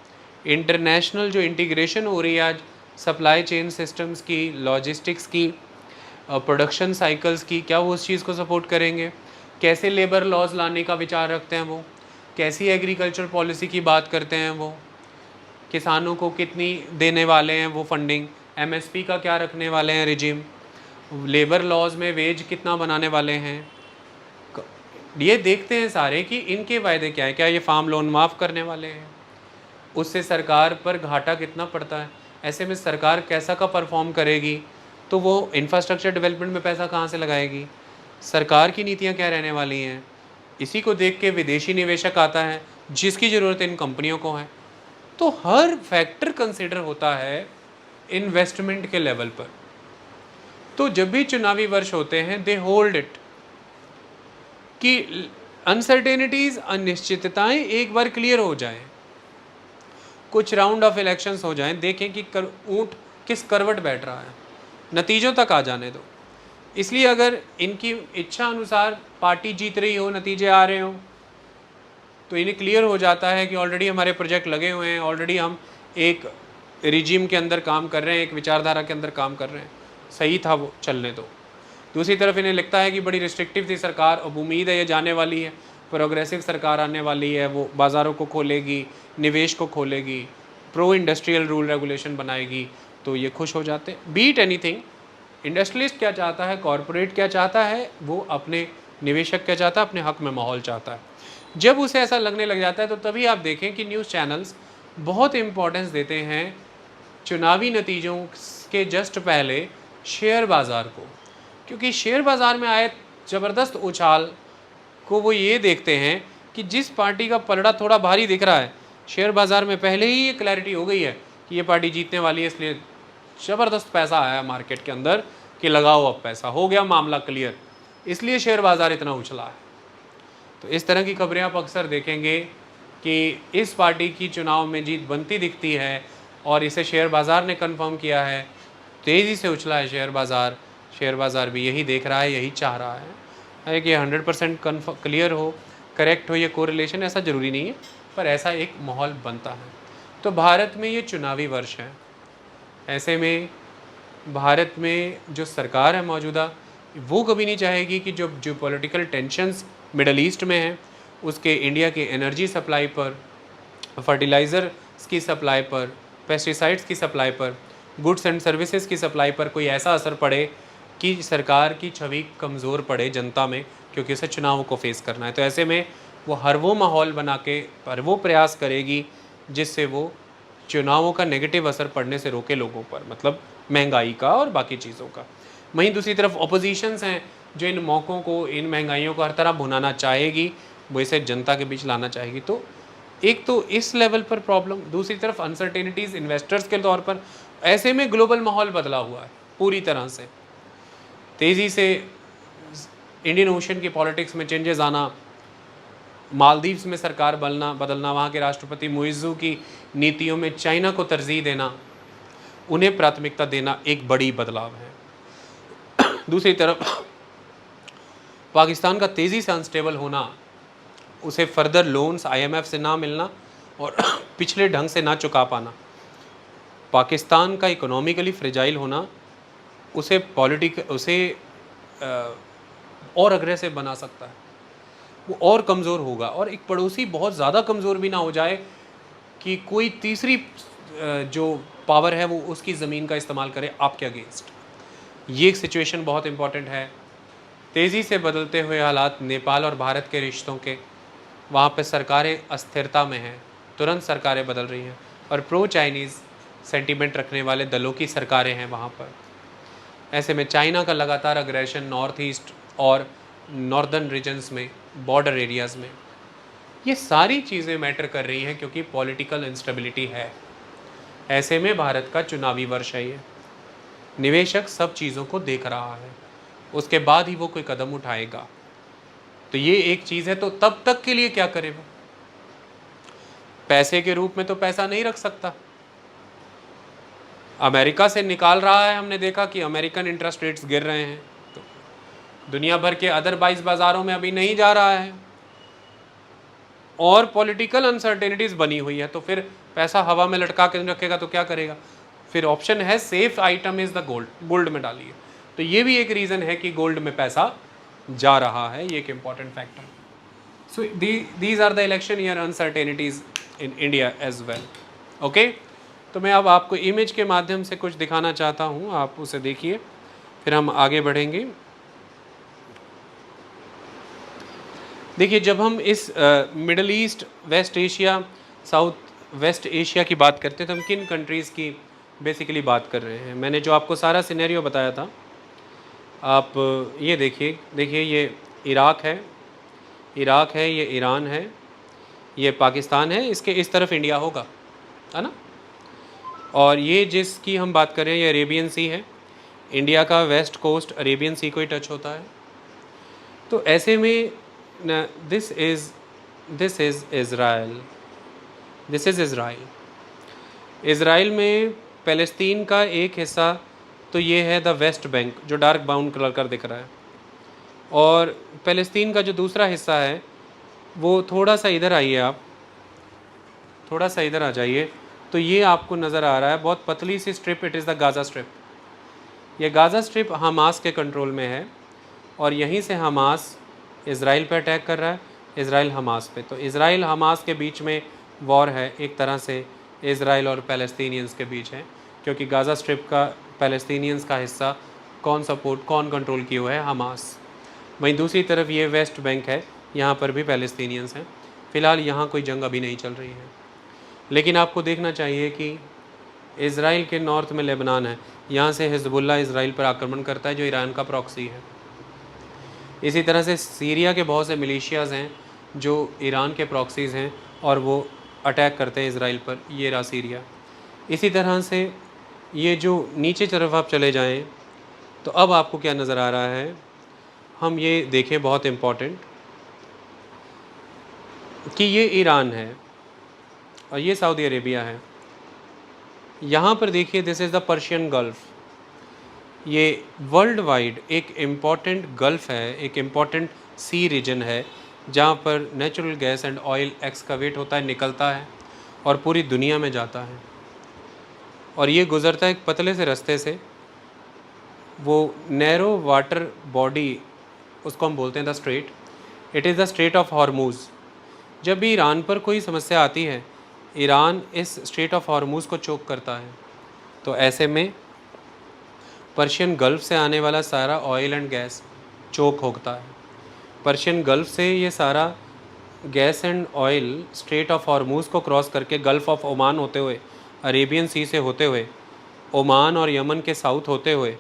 इंटरनेशनल जो इंटीग्रेशन हो रही है आज सप्लाई चेन सिस्टम्स की, लॉजिस्टिक्स की, प्रोडक्शन साइकिल्स की, क्या वो उस चीज़ को सपोर्ट करेंगे? कैसे लेबर लॉज लाने का विचार रखते हैं वो? कैसी एग्रीकल्चर पॉलिसी की बात करते हैं वो? किसानों को कितनी देने वाले हैं वो फंडिंग? एमएसपी का क्या रखने वाले हैं रिजीम? लेबर लॉज में वेज कितना बनाने वाले हैं? ये देखते हैं सारे कि इनके वायदे क्या है। क्या ये फार्म लोन माफ़ करने वाले हैं? उससे सरकार पर घाटा कितना पड़ता है? ऐसे में सरकार कैसा का परफॉर्म करेगी? तो वो इंफ्रास्ट्रक्चर डेवलपमेंट में पैसा कहाँ से लगाएगी? सरकार की नीतियाँ क्या रहने वाली हैं? इसी को देख के विदेशी निवेशक आता है जिसकी ज़रूरत इन कंपनियों को है। तो हर फैक्टर कंसिडर होता है इन्वेस्टमेंट के लेवल पर। तो जब भी चुनावी वर्ष होते हैं दे होल्ड इट कि अनसर्टेनिटीज़, अनिश्चितताएं एक बार क्लियर हो जाएं, कुछ राउंड ऑफ इलेक्शंस हो जाएं, देखें कि ऊँट किस करवट बैठ रहा है, नतीजों तक आ जाने दो। इसलिए अगर इनकी इच्छा अनुसार पार्टी जीत रही हो, नतीजे आ रहे हो, तो इन्हें क्लियर हो जाता है कि ऑलरेडी हमारे प्रोजेक्ट लगे हुए हैं, ऑलरेडी हम एक रिजीम के अंदर काम कर रहे हैं, एक विचारधारा के अंदर काम कर रहे हैं, सही था वो, चलने दो। दूसरी तरफ इन्हें लगता है कि बड़ी रिस्ट्रिक्टिव थी सरकार, अब उम्मीद है ये जाने वाली है, प्रोग्रेसिव सरकार आने वाली है, वो बाज़ारों को खोलेगी, निवेश को खोलेगी, प्रो इंडस्ट्रियल रूल रेगुलेशन बनाएगी, तो ये खुश हो जाते हैं। बीट एनीथिंग, इंडस्ट्रियलिस्ट क्या चाहता है, कॉरपोरेट क्या चाहता है, वो अपने निवेशक क्या चाहता है, अपने हक में माहौल चाहता है। जब उसे ऐसा लगने लग जाता है तो तभी आप देखें कि न्यूज़ चैनल्स बहुत इम्पोर्टेंस देते हैं चुनावी नतीजों के जस्ट पहले शेयर बाज़ार को, क्योंकि शेयर बाज़ार में आए ज़बरदस्त उछाल को वो ये देखते हैं कि जिस पार्टी का पलड़ा थोड़ा भारी दिख रहा है, शेयर बाज़ार में पहले ही ये क्लैरिटी हो गई है कि ये पार्टी जीतने वाली है, इसलिए ज़बरदस्त पैसा आया मार्केट के अंदर कि लगाओ अब पैसा, हो गया मामला क्लियर, इसलिए शेयर बाज़ार इतना उछला है। तो इस तरह की खबरें आप अक्सर देखेंगे कि इस पार्टी की चुनाव में जीत बनती दिखती है और इसे शेयर बाज़ार ने कंफर्म किया है, तेज़ी से उछला है शेयर बाज़ार भी यही देख रहा है, यही चाह रहा है कि 100% क्लियर हो, करेक्ट हो ये कोरिलेशन, ऐसा ज़रूरी नहीं है, पर ऐसा एक माहौल बनता है। तो भारत में ये चुनावी वर्ष है, ऐसे में भारत में जो सरकार है मौजूदा, वो कभी नहीं चाहेगी कि जो पॉलिटिकल टेंशन्स मिडल ईस्ट में हैं उसके इंडिया के एनर्जी सप्लाई पर, फर्टिलाइज़र्स की सप्लाई पर, पेस्टिसाइड्स की सप्लाई पर, गुड्स एंड सर्विसेज की सप्लाई पर कोई ऐसा असर पड़े कि सरकार की छवि कमज़ोर पड़े जनता में, क्योंकि उसे चुनावों को फेस करना है। तो ऐसे में वो हर वो माहौल बना के हर वो प्रयास करेगी जिससे वो चुनावों का नेगेटिव असर पड़ने से रोके लोगों पर, मतलब महंगाई का और बाकी चीज़ों का। वहीं दूसरी तरफ अपोजिशंस हैं जो इन मौक़ों को, इन महंगाइयों को हर तरह भुनाना चाहेगी, वो इसे जनता के बीच लाना चाहेगी। तो एक तो इस लेवल पर प्रॉब्लम, दूसरी तरफ अनसर्टेनिटीज़ इन्वेस्टर्स के तौर पर। ऐसे में ग्लोबल माहौल बदला हुआ है पूरी तरह से, तेज़ी से इंडियन ओशन की पॉलिटिक्स में चेंजेस आना, मालदीव्स में सरकार बदलना, वहाँ के राष्ट्रपति मुइज़्ज़ू की नीतियों में चाइना को तरजीह देना, उन्हें प्राथमिकता देना एक बड़ी बदलाव है। दूसरी तरफ पाकिस्तान का तेज़ी से अनस्टेबल होना, उसे फर्दर लोन्स IMF से ना मिलना और पिछले ढंग से ना चुका पाना, पाकिस्तान का इकोनॉमिकली फ्रेजाइल होना उसे और अग्रेसिव बना सकता है, वो और कमज़ोर होगा, और एक पड़ोसी बहुत ज़्यादा कमज़ोर भी ना हो जाए कि कोई तीसरी जो पावर है वो उसकी ज़मीन का इस्तेमाल करे आपके अगेंस्ट। ये एक सिचुएशन बहुत इम्पॉर्टेंट है। तेज़ी से बदलते हुए हालात नेपाल और भारत के रिश्तों के, वहाँ पे सरकारें अस्थिरता में हैं, तुरंत सरकारें बदल रही हैं, और प्रो चाइनीज़ सेंटीमेंट रखने वाले दलों की सरकारें हैं वहाँ पर। ऐसे में चाइना का लगातार अग्रेशन नॉर्थ ईस्ट और नॉर्दर्न रीजन्स में, बॉर्डर एरियाज़ में, ये सारी चीज़ें मैटर कर रही हैं क्योंकि पॉलिटिकल इंस्टेबिलिटी है। ऐसे में भारत का चुनावी वर्ष है ये, निवेशक सब चीज़ों को देख रहा है, उसके बाद ही वो कोई कदम उठाएगा। तो ये एक चीज़ है। तो तब तक के लिए क्या करे वो? पैसे के रूप में तो पैसा नहीं रख सकता, अमेरिका से निकाल रहा है। हमने देखा कि अमेरिकन इंटरेस्ट रेट्स गिर रहे हैं, तो दुनिया भर के अदर 22 बाज़ारों में अभी नहीं जा रहा है, और पॉलिटिकल अनसर्टेनिटीज़ बनी हुई है, तो फिर पैसा हवा में लटका के रखेगा तो क्या करेगा? फिर ऑप्शन है safe item is the gold, gold में डालिए, तो ये भी एक रीज़न है कि गोल्ड में पैसा जा रहा है, ये एक important factor. So these are the election year uncertainties in India as well. Okay, तो मैं अब आपको इमेज के माध्यम से कुछ दिखाना चाहता हूँ, आप उसे देखिए, फिर हम आगे बढ़ेंगे। देखिए, जब हम इस Middle East, West Asia, South West Asia की बात करते हैं तो हम किन कंट्रीज़ की बेसिकली बात कर रहे हैं। मैंने जो आपको सारा सिनेरियो बताया था, आप ये देखिए ये इराक है, ये ईरान है, ये पाकिस्तान है, इसके इस तरफ इंडिया होगा, है ना। और ये जिसकी हम बात कर रहे हैं ये अरेबियन सी है, इंडिया का वेस्ट कोस्ट अरेबियन सी को ही टच होता है। तो ऐसे में दिस इज़ इज़राइल, इज़राइल में फ़लस्तीन का एक हिस्सा तो ये है द वेस्ट बैंक, जो डार्क ब्राउन कलर का दिख रहा है, और फ़लस्तीन का जो दूसरा हिस्सा है वो थोड़ा सा इधर आइए, आप थोड़ा सा इधर आ जाइए, तो ये आपको नज़र आ रहा है बहुत पतली सी strip, it is the Gaza strip. ये गाज़ा स्ट्रिप हमास के कंट्रोल में है, और यहीं से हमास इज़राइल पे अटैक कर रहा है, इज़राइल हमास पे। तो इज़राइल हमास के बीच में वॉर है, एक तरह से इज़राइल और पैलेस्टीनियंस के बीच है, क्योंकि गाज़ा स्ट्रिप का पैलेस्टीनियंस का हिस्सा कौन कंट्रोल किए हुआ है, हमास। वहीं दूसरी तरफ ये वेस्ट बैंक है, यहाँ पर भी पैलेस्टीनियंस हैं। फ़िलहाल यहाँ कोई जंग अभी नहीं चल रही है, लेकिन आपको देखना चाहिए कि इज़राइल के नॉर्थ में लेबनान है, यहाँ से हिज़्बुल्लाह इज़राइल पर आक्रमण करता है, जो ईरान का प्रॉक्सी है। इसी तरह से सीरिया के बहुत से मिलिशियाज़ हैं जो ईरान के प्रॉक्सीज़ हैं, और वो अटैक करते हैं इज़राइल पर, ये रहा सीरिया। इसी तरह से ये जो नीचे तरफ आप चले जाएं, तो अब आपको क्या नज़र आ रहा है, हम ये देखें, बहुत इम्पॉर्टेंट, कि ये ईरान है और ये सऊदी अरेबिया है। यहाँ पर देखिए, this is the Persian gulf. ये वर्ल्ड वाइड एक इम्पॉर्टेंट गल्फ़ है, एक इम्पॉर्टेंट सी रीजन है, जहाँ पर natural gas and oil excavate होता है, निकलता है और पूरी दुनिया में जाता है। और ये गुज़रता है एक पतले से रास्ते से, वो नैरो वाटर बॉडी, उसको हम बोलते हैं the strait, it is the strait of Hormuz. जब भी ईरान पर कोई समस्या आती है, ईरान इस स्ट्रेट ऑफ हॉर्मूज़ को चोक करता है। तो ऐसे में पर्शियन गल्फ़ से आने वाला सारा ऑयल एंड गैस चोक होता है। पर्शियन गल्फ़ से ये सारा gas and oil strait of Hormuz को क्रॉस करके गल्फ़ ऑफ ओमान होते हुए, अरेबियन सी से होते हुए, ओमान और यमन के साउथ होते हुए,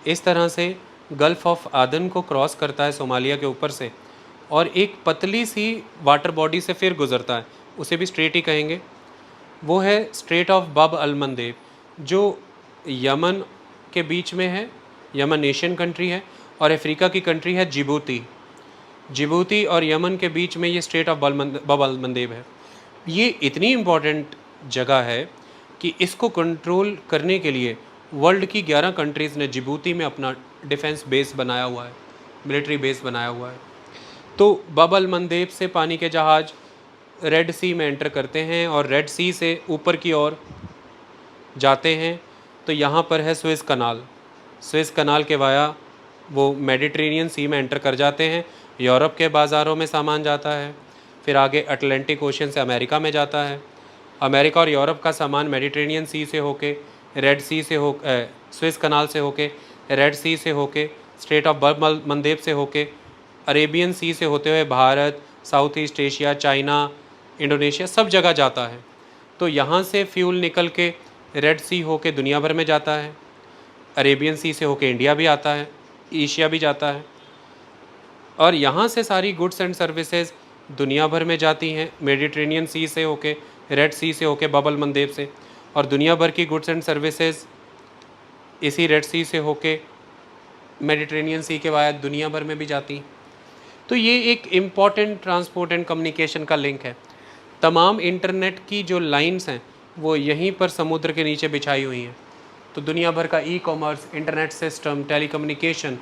इस तरह से गल्फ़ ऑफ आदन को क्रॉस करता है सोमालिया के ऊपर से, और एक पतली सी वाटर बॉडी से फिर गुज़रता है, उसे भी स्ट्रेट ही कहेंगे। वो है स्ट्रेट ऑफ बाब अल मंदेब, जो यमन के बीच में है, यमन एशियन कंट्री है, और अफ्रीका की कंट्री है जिबूती और यमन के बीच में ये स्ट्रेट ऑफ बाब अल मंदेब है। ये इतनी इम्पॉर्टेंट जगह है कि इसको कंट्रोल करने के लिए वर्ल्ड की 11 कंट्रीज़ ने जिबूती में अपना डिफेंस बेस बनाया हुआ है, मिलिट्री बेस बनाया हुआ है। तो बाब अल मंदेब से पानी के जहाज़ रेड सी में एंटर करते हैं और रेड सी से ऊपर की ओर जाते हैं, तो यहाँ पर है स्वेज़ कनाल के वाया वो मेडिटेरेनियन सी में एंटर कर जाते हैं, यूरोप के बाज़ारों में सामान जाता है, फिर आगे अटलांटिक ओशन से अमेरिका में जाता है, अमेरिका और यूरोप का सामान मेडिटेरेनियन सी से होके, रेड सी से स्वेज़ कनाल से होके, रेड सी से होके, स्ट्रेट ऑफ बाब अल मंदेब से होके, अरेबियन सी से होते हुए Bharat, south east Asia, China, Indonesia, सब जगह जाता है। तो यहाँ से फ्यूल निकल के रेड सी होके दुनिया भर में जाता है, अरेबियन सी से होके इंडिया भी आता है, एशिया भी जाता है, और यहाँ से सारी गुड्स एंड सर्विसेज दुनिया भर में जाती हैं, मेडिटेरेनियन सी से होके, रेड सी से होके, बाब अल मंदेब से, और दुनिया भर की गुड्स एंड सर्विसेज इसी रेड सी से होके मेडिटेरेनियन सी के बाद दुनिया भर में भी जाती। तो ये एक इम्पॉर्टेंट ट्रांसपोर्ट एंड कम्युनिकेशन का लिंक है। तमाम इंटरनेट की जो लाइंस हैं वो यहीं पर समुद्र के नीचे बिछाई हुई हैं। तो दुनिया भर का e-commerce, internet system, telecommunication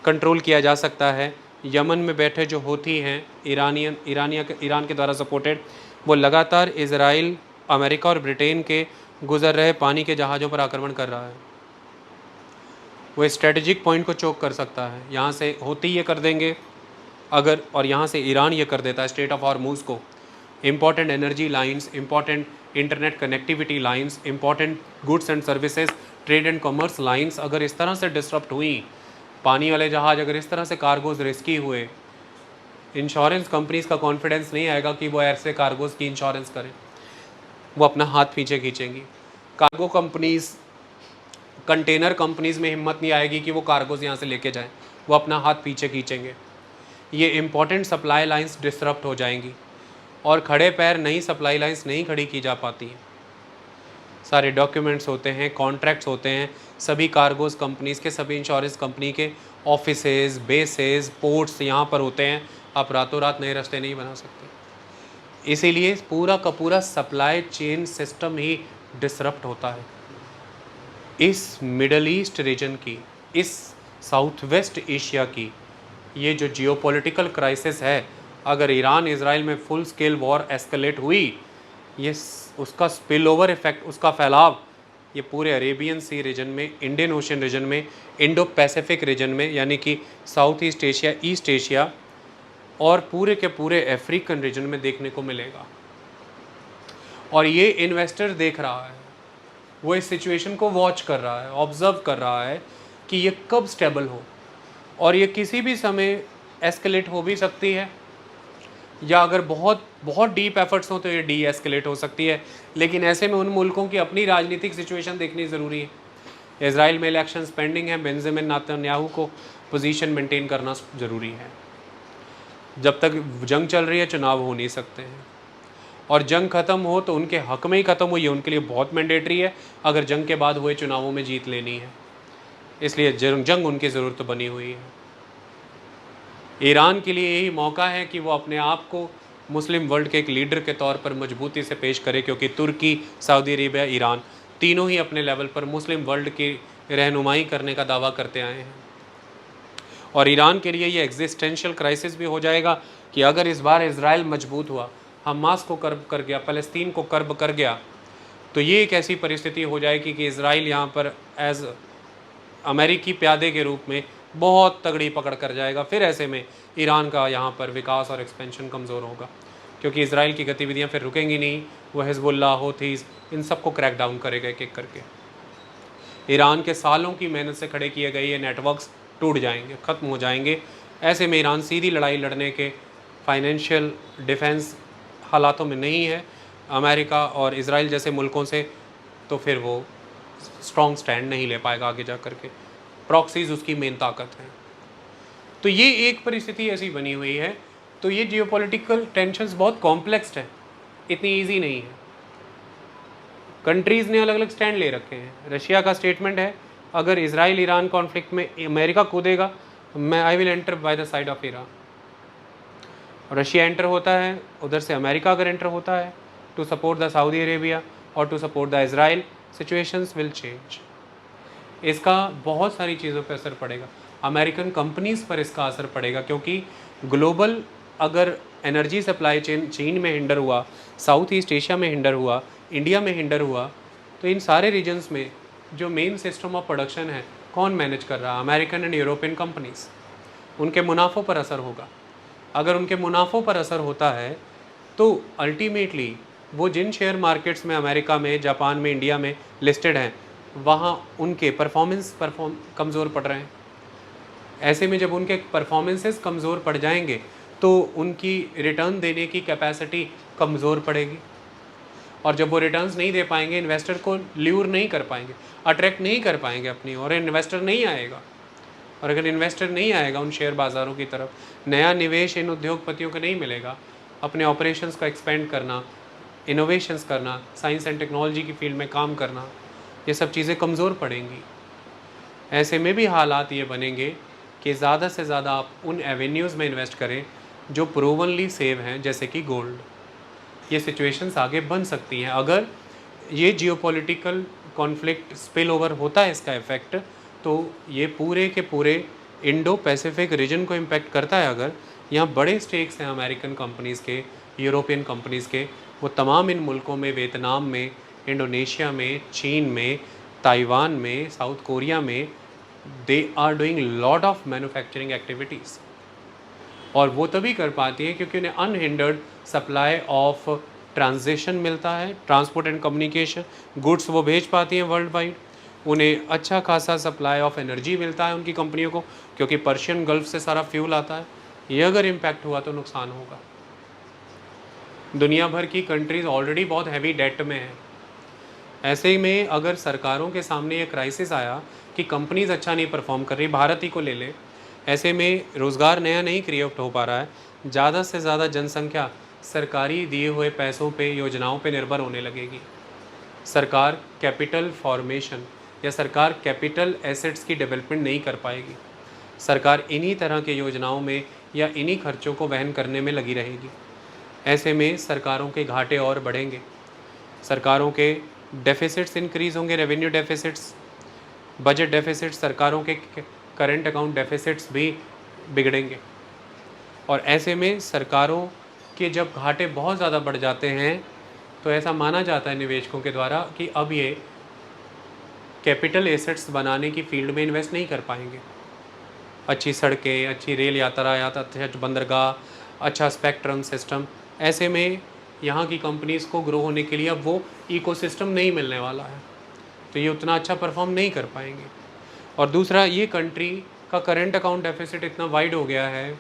control किया जा सकता है। यमन में बैठे जो होती हैं ईरान के द्वारा सपोर्टेड, वो लगातार इज़राइल, अमेरिका और ब्रिटेन के गुजर रहे पानी के जहाज़ों पर आक्रमण कर रहा है। वो स्ट्रेटेजिक पॉइंट को चोक कर सकता है। यहाँ से होती ये कर देंगे अगर, और यहाँ से ईरान ये कर देता है स्ट्रेट ऑफ हॉर्मूज़ को, important energy lines, important internet connectivity lines, important goods and services, trade and commerce lines अगर इस तरह से डिसरप्ट हुई, पानी वाले जहाज़ अगर इस तरह से कार्गोज रिस्की हुए, इंश्योरेंस कंपनीज़ का कॉन्फिडेंस नहीं आएगा कि वो ऐसे कार्गोज़ की इंश्योरेंस करें, वो अपना हाथ पीछे खींचेंगी। कार्गो कंपनीज़, कंटेनर कंपनीज़ में हिम्मत नहीं आएगी कि वो कार्गोज़ यहाँ से लेके जाएं, वो अपना हाथ पीछे खींचेंगे। ये इम्पॉर्टेंट सप्लाई लाइंस डिसरप्ट हो जाएंगी और खड़े पैर नई सप्लाई लाइंस नहीं खड़ी की जा पाती हैं। सारे डॉक्यूमेंट्स होते हैं, कॉन्ट्रैक्ट्स होते हैं, सभी कार्गोज़ कंपनीज़ के, सभी इंश्योरेंस कंपनी के ऑफिसेज, बेसेस, पोर्ट्स यहाँ पर होते हैं। आप रातों रात नए रास्ते नहीं बना सकते। इसीलिए पूरा का पूरा सप्लाई चेन सिस्टम ही डिसरप्ट होता है। इस मिडल ईस्ट रीजन की, इस साउथ वेस्ट एशिया की ये जो जियोपॉलिटिकल क्राइसिस है, अगर ईरान इज़राइल में फुल स्केल वॉर एस्केलेट हुई, ये उसका स्पिल ओवर इफेक्ट, उसका फैलाव ये पूरे अरेबियन सी रीजन में, इंडियन ओशन रीजन में, इंडो पैसिफिक रीजन में, यानी कि south east Asia, east Asia और पूरे के पूरे अफ्रीकन रीजन में देखने को मिलेगा। और ये इन्वेस्टर देख रहा है, वो इस सिचुएशन को वॉच कर रहा है, ऑब्जर्व कर रहा है कि ये कब स्टेबल हो, और ये किसी भी समय एस्केलेट हो भी सकती है, या अगर बहुत बहुत डीप एफर्ट्स हो तो ये डी एस्केलेट हो सकती है। लेकिन ऐसे में उन मुल्कों की अपनी राजनीतिक सिचुएशन देखनी ज़रूरी है। इज़राइल में इलेक्शन पेंडिंग है, बेंजामिन नेतन्याहू को पोजीशन मेंटेन करना ज़रूरी है। जब तक जंग चल रही है चुनाव हो नहीं सकते हैं, और जंग ख़त्म हो तो उनके हक में ही ख़त्म हुई है, उनके लिए बहुत मैंडेटरी है अगर जंग के बाद हुए चुनावों में जीत लेनी है। इसलिए जंग उनकी ज़रूरत बनी हुई है। ईरान के लिए यही मौका है कि वो अपने आप को मुस्लिम वर्ल्ड के एक लीडर के तौर पर मजबूती से पेश करे, क्योंकि तुर्की, सऊदी अरेबिया, ईरान तीनों ही अपने लेवल पर मुस्लिम वर्ल्ड की रहनुमाई करने का दावा करते आए हैं। और ईरान के लिए ये एग्जिस्टेंशियल क्राइसिस भी हो जाएगा कि अगर इस बार इज़राइल मजबूत हुआ, हमास को कर्ब कर गया, फ़लस्तीन को कर्ब कर गया, तो ये एक ऐसी परिस्थिति हो जाएगी कि इज़राइल यहाँ पर एज अमेरिकी प्यादे के रूप में बहुत तगड़ी पकड़ कर जाएगा। फिर ऐसे में ईरान का यहाँ पर विकास और एक्सपेंशन कमज़ोर होगा, क्योंकि इज़राइल की गतिविधियाँ फिर रुकेंगी नहीं। वो हिज़्बुल्लाह, हूथीज़, इन सबको क्रैक डाउन करेगा एक एक करके। ईरान के सालों की मेहनत से खड़े किए गए ये नेटवर्क्स टूट जाएंगे, ख़त्म हो जाएंगे। ऐसे में ईरान सीधी लड़ाई लड़ने के फाइनेंशियल डिफेंस हालातों में नहीं है अमेरिका और इज़राइल जैसे मुल्कों से, तो फिर वो स्ट्रॉन्ग स्टैंड नहीं ले पाएगा आगे जा कर के। प्रॉक्सीज़ उसकी मेन ताकत है। तो ये एक परिस्थिति ऐसी बनी हुई है। तो ये जियोपॉलिटिकल टेंशन्स बहुत कॉम्प्लेक्स है, इतनी ईजी नहीं है। कंट्रीज़ ने अलग अलग स्टैंड ले रखे हैं। रशिया का स्टेटमेंट है, अगर इज़राइल ईरान कॉन्फ्लिक्ट में अमेरिका कूदेगा, मैं I will enter by the side of Iran. Russia enter होता है, उधर से अमेरिका अगर एंटर होता है to support the Saudi Arabia और to support the Israel, situations will change. इसका बहुत सारी चीज़ों पर असर पड़ेगा, अमेरिकन कंपनीज़ पर इसका असर पड़ेगा, क्योंकि ग्लोबल अगर एनर्जी सप्लाई चेन चीन में हिंडर हुआ, साउथ ईस्ट एशिया में हिंडर हुआ, इंडिया में हिंडर हुआ, तो इन सारे रीजन्स में जो मेन सिस्टम ऑफ प्रोडक्शन है कौन मैनेज कर रहा है? American and European companies. उनके मुनाफों पर असर होगा। अगर उनके मुनाफों पर असर होता है तो अल्टीमेटली वो जिन शेयर मार्केट्स में अमेरिका में, जापान में, इंडिया में लिस्टेड हैं, वहाँ उनके परफॉर्मेंस कमज़ोर पड़ रहे हैं। ऐसे में जब उनके परफॉर्मेंसेस कमज़ोर पड़ जाएंगे तो उनकी रिटर्न देने की कैपेसिटी कमज़ोर पड़ेगी, और जब वो रिटर्न्स नहीं दे पाएंगे, इन्वेस्टर को ल्यूर नहीं कर पाएंगे, अट्रैक्ट नहीं कर पाएंगे अपनी, और इन्वेस्टर नहीं आएगा। और अगर इन्वेस्टर नहीं आएगा उन शेयर बाज़ारों की तरफ, नया निवेश इन उद्योगपतियों को नहीं मिलेगा, अपने ऑपरेशंस का एक्सपेंड करना, इनोवेशंस करना, साइंस एंड टेक्नोलॉजी की फील्ड में काम करना, ये सब चीज़ें कमज़ोर पड़ेंगी। ऐसे में भी हालात ये बनेंगे कि ज़्यादा से ज़्यादा आप उन एवेन्यूज़ में इन्वेस्ट करें जो प्रूवनली सेव हैं, जैसे कि गोल्ड। ये सिचुएशंस आगे बन सकती हैं अगर ये जियोपॉलिटिकल कॉन्फ्लिक्ट स्पिल ओवर होता है, इसका इफ़ेक्ट तो ये पूरे के पूरे इंडो पैसिफिक रीजन को इम्पेक्ट करता है। अगर यहाँ बड़े स्टेक्स हैं अमेरिकन कंपनीज़ के, यूरोपियन कंपनीज़ के, वो तमाम इन मुल्कों में, वियतनाम में, इंडोनेशिया में, चीन में, ताइवान में, साउथ कोरिया में they are doing lot of manufacturing activities, और वो तभी कर पाती हैं क्योंकि उन्हें अनहिंडर्ड सप्लाई ऑफ ट्रांजिशन मिलता है, ट्रांसपोर्ट एंड कम्युनिकेशन, गुड्स वो भेज पाती हैं वर्ल्ड वाइड। उन्हें अच्छा खासा सप्लाई ऑफ एनर्जी मिलता है उनकी कंपनियों को, क्योंकि पर्शियन गल्फ से सारा फ्यूल आता है। ये अगर इम्पैक्ट हुआ तो नुकसान होगा। दुनिया भर की कंट्रीज़ ऑलरेडी बहुत हैवी डेट में है। ऐसे में अगर सरकारों के सामने ये क्राइसिस आया कि कंपनीज़ अच्छा नहीं परफॉर्म कर रही, भारत ही को ले ले, ऐसे में रोज़गार नया नहीं क्रिएट हो पा रहा है, ज़्यादा से ज़्यादा जनसंख्या सरकारी दिए हुए पैसों पे, योजनाओं पे निर्भर होने लगेगी। सरकार कैपिटल फॉर्मेशन या सरकार कैपिटल एसेट्स की डेवलपमेंट नहीं कर पाएगी। सरकार इन्हीं तरह के योजनाओं में या इन्हीं खर्चों को वहन करने में लगी रहेगी। ऐसे में सरकारों के घाटे और बढ़ेंगे, सरकारों के डेफिसिट्स इंक्रीज़ होंगे, रेवेन्यू डेफिसिट्स, बजट डेफिसिट्स, सरकारों के करंट अकाउंट डेफिसिट्स भी बिगड़ेंगे। और ऐसे में सरकारों के जब घाटे बहुत ज़्यादा बढ़ जाते हैं तो ऐसा माना जाता है निवेशकों के द्वारा कि अब ये कैपिटल एसेट्स बनाने की फील्ड में इन्वेस्ट नहीं कर पाएंगे। अच्छी सड़कें, अच्छी रेल यातायात, अच्छा बंदरगाह, अच्छा स्पेक्ट्रम सिस्टम, ऐसे में यहाँ की कंपनीज़ को ग्रो होने के लिए अब वो इकोसिस्टम नहीं मिलने वाला है, तो ये उतना अच्छा परफॉर्म नहीं कर पाएंगे। और दूसरा, ये कंट्री का करंट अकाउंट डेफिसिट इतना वाइड हो गया है,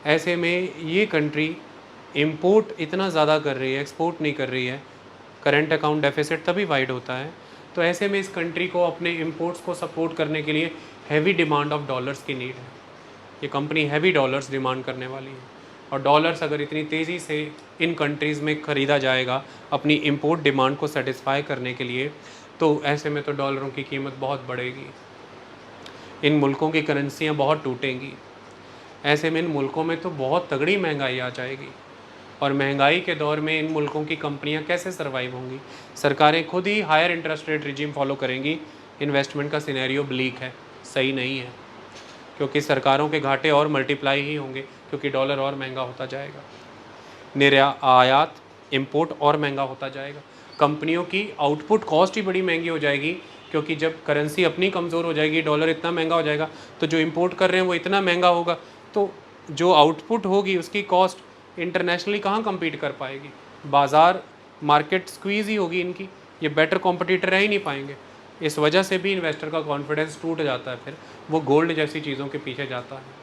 ऐसे में ये कंट्री इंपोर्ट इतना ज़्यादा कर रही है, एक्सपोर्ट नहीं कर रही है। करंट अकाउंट डेफिसिट तभी वाइड होता है। तो ऐसे में इस कंट्री को अपने इंपोर्ट्स को सपोर्ट करने के लिए हैवी डिमांड ऑफ डॉलर्स की नीड है। ये कंपनी हैवी डॉलर्स डिमांड करने वाली है, और डॉलर्स अगर इतनी तेज़ी से इन कंट्रीज़ में ख़रीदा जाएगा अपनी इंपोर्ट डिमांड को सेटिस्फाई करने के लिए, तो ऐसे में तो डॉलरों की कीमत बहुत बढ़ेगी, इन मुल्कों की करेंसियाँ बहुत टूटेंगी। ऐसे में इन मुल्कों में तो बहुत तगड़ी महंगाई आ जाएगी, और महंगाई के दौर में इन मुल्कों की कंपनियां कैसे सर्वाइव होंगी? सरकारें खुद ही higher interest rate regime follow करेंगी। इन्वेस्टमेंट का सिनेरियो ब्लीक है, सही नहीं है, क्योंकि सरकारों के घाटे और मल्टीप्लाई ही होंगे, क्योंकि डॉलर और महंगा होता जाएगा, आयात इंपोर्ट और महंगा होता जाएगा, कंपनियों की आउटपुट कॉस्ट ही बड़ी महंगी हो जाएगी, क्योंकि जब करेंसी अपनी कमज़ोर हो जाएगी, डॉलर इतना महंगा हो जाएगा, तो जो इंपोर्ट कर रहे हैं वो इतना महंगा होगा, तो जो आउटपुट होगी उसकी कॉस्ट इंटरनेशनली कहाँ compete कर पाएगी? बाज़ार मार्केट स्क्वीज़ ही होगी इनकी, ये बेटर कॉम्पिटिटर रह ही नहीं पाएंगे। इस वजह से भी इन्वेस्टर का कॉन्फिडेंस टूट जाता है, फिर वो गोल्ड जैसी चीज़ों के पीछे जाता है।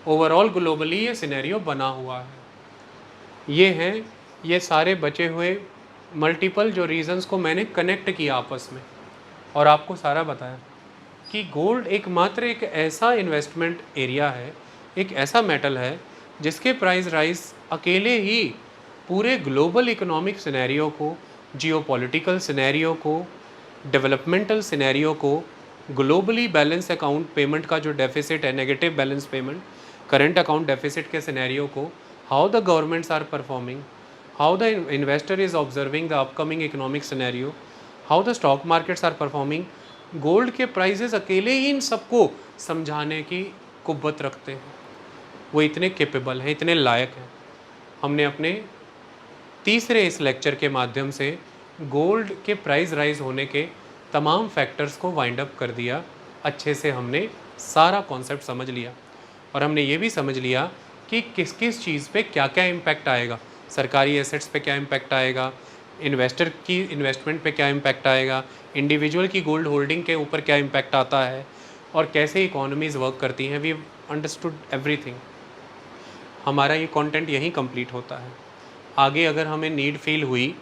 ओवरऑल ग्लोबली ये सिनेरियो बना हुआ है। ये सारे बचे हुए मल्टीपल जो रीज़न्स को मैंने कनेक्ट किया आपस में, और आपको सारा बताया कि गोल्ड एकमात्र एक ऐसा इन्वेस्टमेंट एरिया है, एक ऐसा मेटल है जिसके प्राइस राइज अकेले ही पूरे ग्लोबल इकोनॉमिक सिनेरियो को, जियोपॉलिटिकल सिनेरियो को, डेवलपमेंटल सिनेरियो को, ग्लोबली बैलेंस अकाउंट पेमेंट का जो डेफिसिट है, negative balance payment, current account deficit के सिनेरियो को, how the governments are performing, how the investor is observing the upcoming economic scenario, how the stock markets are performing, gold के prices अकेले ही इन सबको समझाने की कुव्वत रखते हैं। वो इतने कैपेबल हैं, इतने लायक हैं। हमने अपने तीसरे इस लेक्चर के माध्यम से गोल्ड के प्राइस राइज होने के तमाम फैक्टर्स को वाइंड अप कर दिया। अच्छे से हमने सारा कॉन्सेप्ट समझ लिया, और हमने ये भी समझ लिया कि किस किस चीज़ पे क्या क्या इम्पैक्ट आएगा। सरकारी एसेट्स पे क्या इम्पैक्ट आएगा, इन्वेस्टर की इन्वेस्टमेंट पे क्या इम्पैक्ट आएगा, इंडिविजुअल की गोल्ड होल्डिंग के ऊपर क्या इम्पैक्ट आता है, और कैसे इकोनॉमीज़ वर्क करती हैं। We understood everything. हमारा ये कंटेंट यहीं कंप्लीट होता है। आगे अगर हमें नीड फील हुई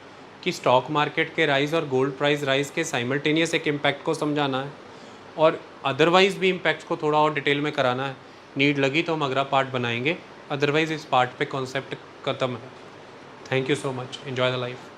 कि स्टॉक मार्केट के राइज़ और गोल्ड प्राइस राइज़ के साइमल्टेनियस एक इम्पैक्ट को समझाना है, और अदरवाइज़ भी इम्पैक्ट्स को थोड़ा और डिटेल में कराना है, नीड लगी तो हम अगला पार्ट बनाएंगे, अदरवाइज़ इस पार्ट पे कॉन्सेप्ट ख़त्म है। Thank you so much, enjoy the life.